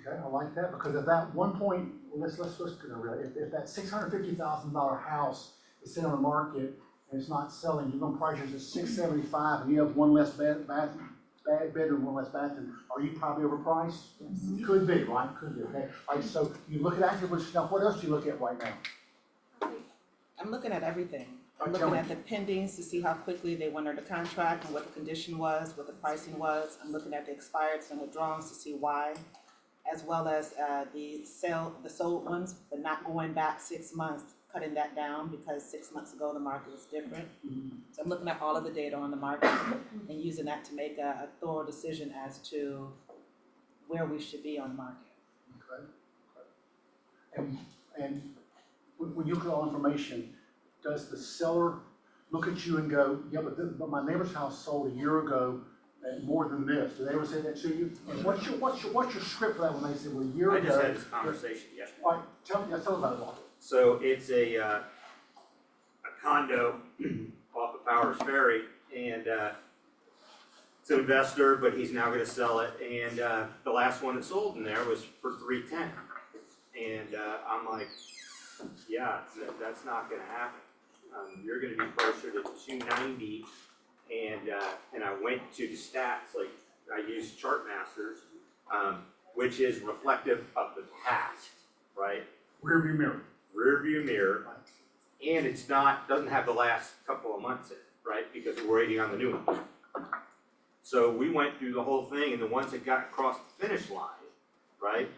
Okay, I like that, because at that one point, let's get it real. If that $650,000 house is sitting on the market and it's not selling, you're gonna price yours at $675,000 and you have one less bedroom, one less bathroom. Are you probably overpriced? Yes. Could be, right? Could be. Okay. All right. So you look at active listings. Now, what else do you look at right now? I'm looking at everything. I'm looking at the pendings to see how quickly they went under contract and what the condition was, what the pricing was. I'm looking at the expireds and withdrawals to see why, as well as the sold ones, but not going back 6 months, cutting that down because 6 months ago the market was different. So I'm looking at all of the data on the market and using that to make a thorough decision as to where we should be on the market. Okay. And when you look at all information, does the seller look at you and go, yeah, but my neighbor's house sold a year ago at more than this? Do they ever say that to you? And what's your script for that when they say, well, a year ago? I just had this conversation yesterday. All right, tell me about it, Walter. So it's a condo off of Powers Ferry, and it's an investor, but he's now gonna sell it, and the last one that sold in there was for $310. And I'm like, yeah, that's not gonna happen. You're gonna be closer to $290, and I went to the stats, like I used Chartmasters, which is reflective of the past, right? Rear view mirror. Rear view mirror, and it's not, doesn't have the last couple of months in it, right? Because we're waiting on the new one. So we went through the whole thing, and the ones that got across the finish line, right,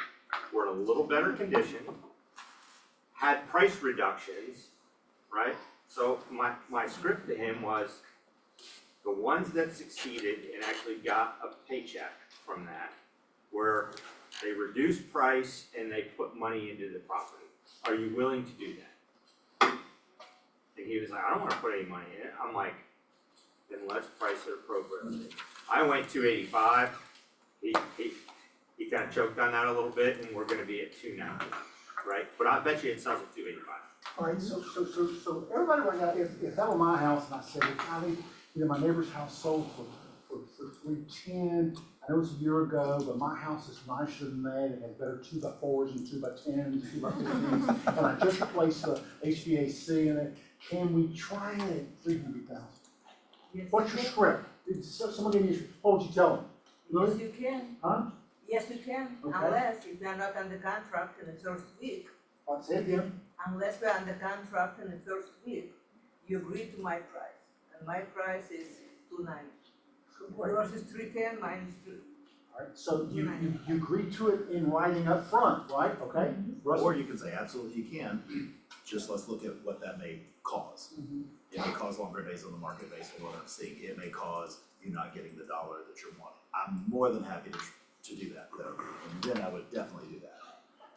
were in a little better condition, had price reductions, right? So my script to him was, the ones that succeeded and actually got a paycheck from that, where they reduced price and they put money into the property. Are you willing to do that? And he was like, I don't wanna put any money in it. I'm like, then let's price it appropriately. I went 285. He kinda choked on that a little bit, and we're gonna be at 290, right? But I bet you it sells at 285. All right, so everybody right now, if that were my house and I said, I think, my neighbor's house sold for $310, I know it's a year ago, but my house is nicer than that, it has better 2x4s and 2x10s and 2x15s, and I just replaced the HVAC in it, can we try it at $300,000? What's your script? Someone gave you, what would you tell them? Yes, you can. Huh? Yes, you can, Okay. unless if they're not under contract in the first week. I'll say it again. Unless we're under contract in the first week, you agree to my price, and my price is $290. Yours is $310, mine is $3. All right, so you agree to it in writing up front, right? Okay? Russ? Or you can say, absolutely you can, just let's look at what that may cause. It may cause longer days on the market based on what I'm seeing. It may cause you not getting the dollar that you're wanting. I'm more than happy to do that though, and then I would definitely do that.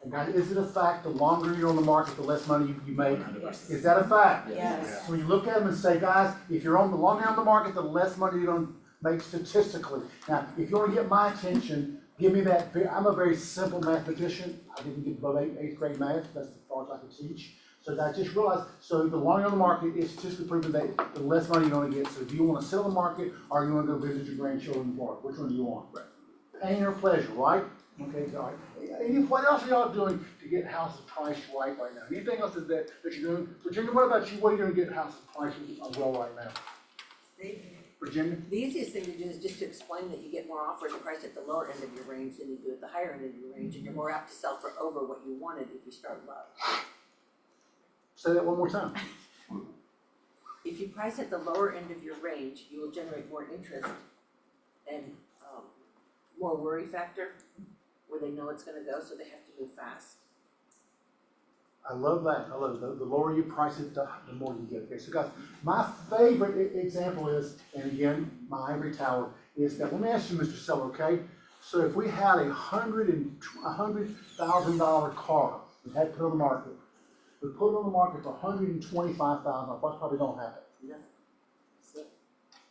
And guys, is it a fact, the longer you're on the market, the less money you make? 100%. Is that a fact? Yes. So you look at them and say, guys, if you're on the longer you're on the market, the less money you're gonna make statistically. Now, if you wanna get my attention, give me that, I'm a very simple mathematician. I didn't get above eighth grade math, that's the far as I could teach. So I just realized, so the longer you're on the market, it's statistically proven that the less money you're gonna get. So do you wanna sit on the market, or you wanna go visit your grandchildren in Florida? Which one do you want? Right. Pain or pleasure, right? Okay, all right. What else are y'all doing to get houses priced right now? Anything else that you're doing? Virginia, what about you? What are you doing to get houses priced well right now? Virginia? The easiest thing to do is just to explain that you get more offers priced at the lower end of your range than you do at the higher end of your range, and you're more apt to sell for over what you wanted if you start low. Say that one more time. If you price at the lower end of your range, you will generate more interest and more worry factor, where they know it's gonna go, so they have to move fast. I love that. I love it. The lower you price it, the more you get. Okay, so guys, my favorite example is, and again, my ivory tower, is that, let me ask you, Mr. Seller, okay? So if we had a $100,000 car and had to put it on the market, we put it on the market for $125,000, what's probably gonna happen? Yeah.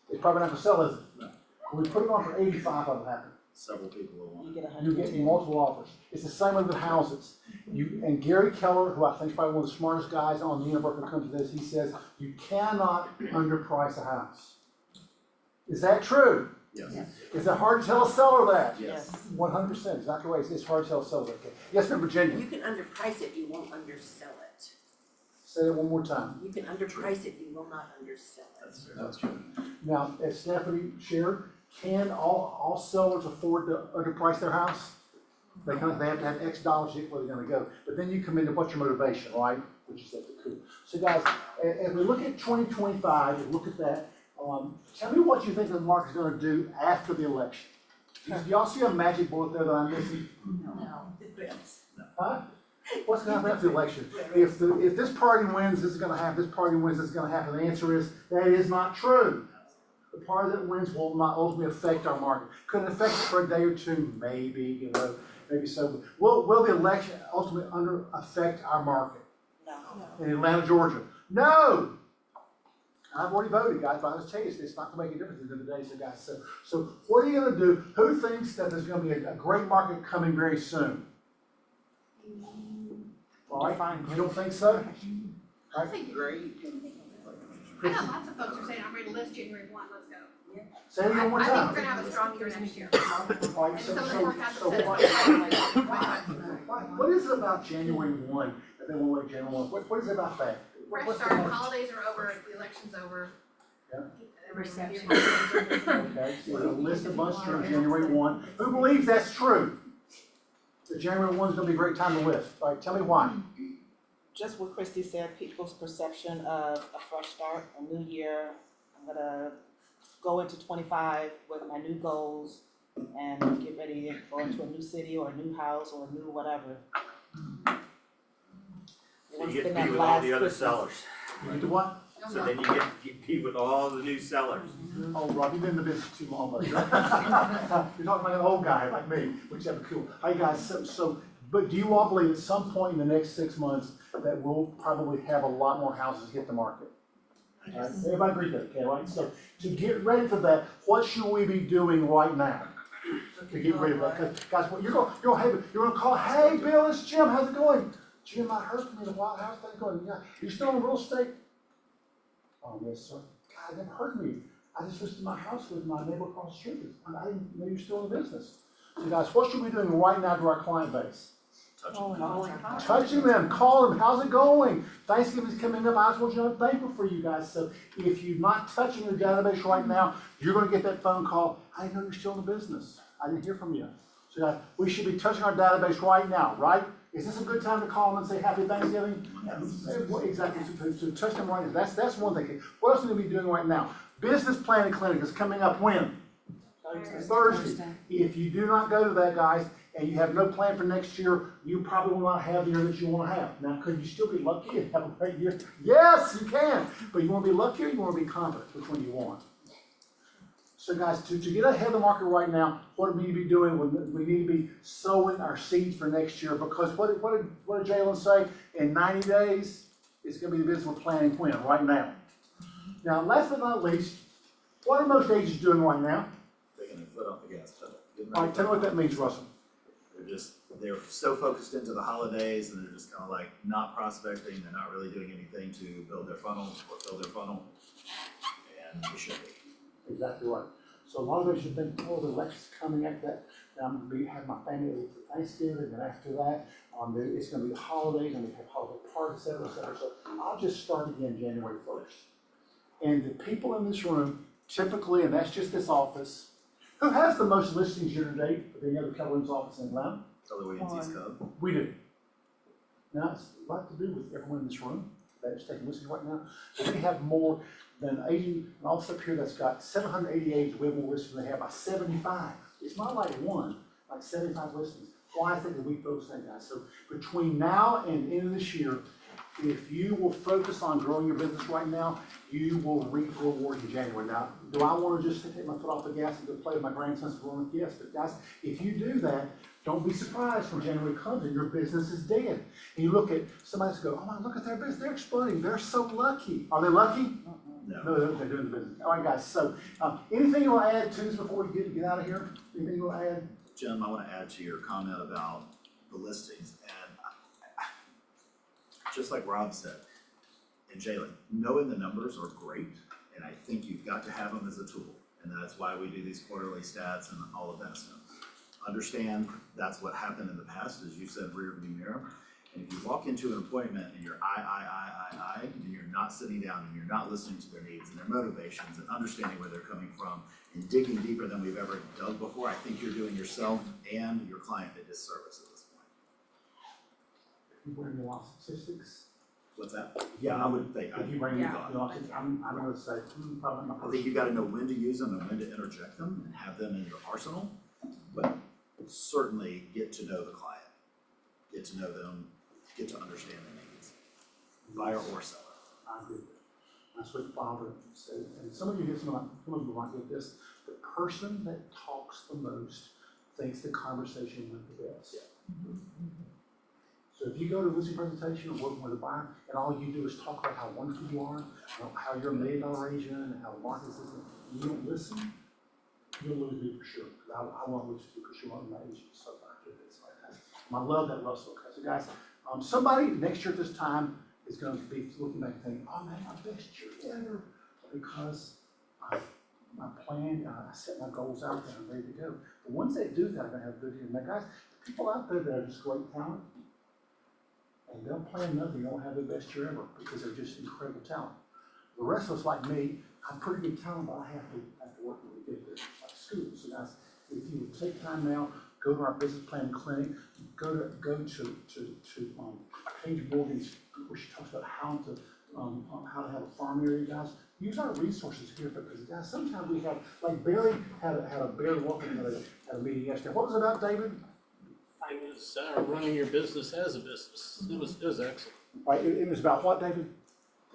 It's probably not gonna sell, is it? No. When we put it on for 85, what will happen? Several people will want it. You get multiple offers. It's the same way with houses. And Gary Keller, who I think is probably one of the smartest guys on the universe when it comes to this, he says, you cannot underprice a house. Is that true? Yes. Is it hard to tell a seller that? Yes. 100%, exactly right. It's hard to tell a seller that. Okay. Yes, ma'am, Virginia. You can underprice it, you won't undersell it. Say it one more time. You can underprice it, you will not undersell it. That's true. Now, as Stephanie shared, can all sellers afford to underprice their house? They have to have X dollars to get where they're gonna go. But then you come into what's your motivation, right? Which is at the coup. So guys, as we look at 2025, and look at that, tell me what you think the market's gonna do after the election. Do y'all see a magic bullet there that I'm missing? No, depends. Huh? What's gonna happen after the election? If this party wins, this is gonna happen, this party wins, this is gonna happen. The answer is, that is not true. The party that wins will not ultimately affect our market. Could it affect it for a day or two? Maybe, maybe so. Will the election ultimately affect our market No. in Atlanta, Georgia? No! I've already voted, guys, but I'll just tell you, it's not gonna make a difference at the end of the day, so guys, so what are you gonna do? Who thinks that there's gonna be a great market coming very soon? All right, you don't think so? I think great. I know lots of folks are saying, I'm ready to list January 1, let's go. Say it one more I think time. we're gonna have a strong year next year. All right, And so, some of the so, forecasts so have what, said. what is it about January 1, that they won't wait January 1? What is it about that? Fresh What's the start, point? holidays are over, the election's over. Yeah. Reception. Okay, so we're gonna list a bunch during January 1. Who believes that's true? That January 1 is gonna be a great time to list. All right, tell me why. Just what Christy said, people's perception of a fresh start, a new year. I'm gonna go into 25 with my new goals and get ready to go into a new city or a new house or a new whatever. So you get to be with all the other sellers. You get to what? So then you get to be with all the new sellers. Oh, Rob, you've been in the business too long, buddy. You're talking like an old guy like me, which is cool. Hey, guys, but do you all believe at some point in the next 6 months that we'll probably have a lot more houses hit the market? All right, everybody agree with that, okay, right? So to get ready for that, what should we be doing right now to get ready for that? 'Cause guys, what you're gonna call, hey, Bill, it's Jim, how's it going? Jim, I heard from you in a while, how's things going? Yeah, you still in real estate? Oh, yes, sir. God, they've heard me. I just listed my house with my neighbor across the street. I didn't know you were still in business. So guys, what should we be doing right now to our client base? Touching them, call them, how's it going? Thanksgiving's coming up, I just want you to know I'm thankful for you guys. So if you're not touching your database right now, you're gonna get that phone call, I didn't know you're still in the business. I didn't hear from you. So guys, we should be touching our database right now, right? Is this a good time to call them and say happy Thanksgiving? Exactly, to touch them right now. That's one thing. What else are we gonna be doing right now? Business planning clinic is coming up when? Thursday. If you do not go to that, guys, and you have no plan for next year, you probably will not have the year that you want to have. Now, could you still be lucky and have a great year? Yes, you can. But you want to be lucky or you want to be confident? Which one you want? So guys, to get ahead of the market right now, what do we need to be doing? We need to be sowing our seeds for next year, because what did Jalen say? In 90 days, it's going to be the business we're planning when? Right now. Now, last but not least, what are most agents doing right now? Taking their foot off the gas pedal. All right, tell me what that means, Russell. They're so focused into the holidays, and they're just kind of like not prospecting, they're not really doing anything to build their funnel or fill their funnel, and they should be. Exactly right. So a lot of us should think, oh, the election's coming after that. Now I'm gonna have my family over for Thanksgiving, and after that, it's gonna be the holidays, and we have holiday parties, et cetera, et cetera. So I'll just start again January 1st. And the people in this room, typically, and that's just this office, who has the most listings year to date for the other Keller Williams office in Atlanta? Keller Williams East Coast. We do. Now, it's a lot to do with everyone in this room that's taking listings right now. So we have more than 80, an office up here that's got 788, we have more listings than they have by 75. It's not like one, like 75 listings. Why? I think that we focus on that, guys. So between now and the end of this year, if you will focus on growing your business right now, you will reap rewards in January. Now, do I want to just take my foot off the gas and go play with my grandson's growing? Yes, but guys, if you do that, don't be surprised when January comes and your business is dead. And you look at somebody else and go, oh, look at their business, they're exploding, they're so lucky. Are they lucky? No, they're doing the business. All right, guys, so anything you want to add to this before we get out of here? Anything you want to add? Jim, I want to add to your comment about the listings, and just like Rob said, and Jalen, knowing the numbers are great, and I think you've got to have them as a tool, and that's why we do these quarterly stats and all of that stuff. Understand that's what happened in the past, as you said, rear view mirror. And if you walk into an appointment and you're and you're not sitting down and you're not listening to their needs and their motivations and understanding where they're coming from and digging deeper than we've ever dug before, I think you're doing yourself and your client a disservice at this point. If you bring the law statistics. What's that? Yeah, I would think. If you bring the law statistics, I'm gonna say, probably not. I think you gotta know when to use them and when to interject them and have them in your arsenal, but certainly get to know the client, get to know them, get to understand their needs, buyer or seller. I agree with that. That's what Father said, and some of you might get this, the person that talks the most thinks the conversation went the best. So if you go to a listing presentation or work with a buyer, and all you do is talk about how wonderful you are, how you're $1 million agent, and how the market is, and you don't listen, you'll lose me for sure. I want to lose you because you want my agent, so I do this like that. I love that Russell. So guys, somebody next year at this time is going to be looking back and thinking, oh man, my best year ever, because my plan, I set my goals out there, I'm ready to go. The ones that do that are going to have good years. Now guys, the people out there that are just great talent, and they'll plan nothing, they won't have their best year ever because they're just incredible talent. The rest of us, like me, I'm pretty good talent, but I have to work really get there. Like school. So guys, if you would take time now, go to our business planning clinic, go to Paige Morgan's, where she talks about how to have a farm area, guys. Use our resources here because guys, sometimes we have, like Barry had a Barry Walker had a meeting yesterday. What was it about, David? It was running your business as a business. It was excellent. Right, it was about what, David?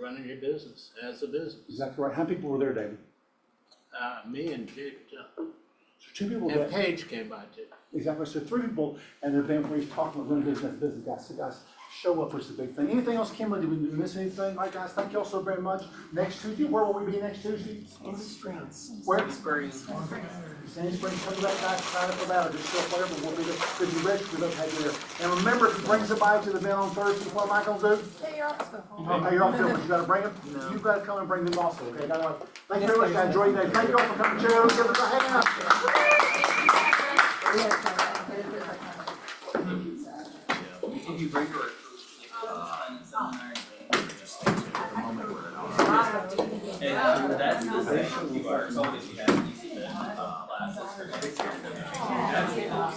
Running your business as a business. Exactly right. How many people were there, David? Me and Jake, So 2 people. and Paige came by too. Exactly. So 3 people, and the event where he's talking about running business, guys. So guys, show up, which is a big thing. Anything else, Kimberly? Did we miss anything? All right, guys. Thank you all so very much. Next Tuesday, where will we be next Tuesday? In the Springs. Where? Springs. Sandy Springs, come to that guy, sign up for that, or just show up whatever, we'll be there. If you register, we'll have you there. And remember, if you bring somebody to the event on Thursday, what am I gonna do? Pay your office bill. I'll pay your off bill, but you gotta bring them, you've gotta come and bring them also, okay? Thank you very much, guys, enjoy your day. Thank you all for coming, Chair, give us a hand. Did you bring her? And that's the same QR code if you have easy classes for next year.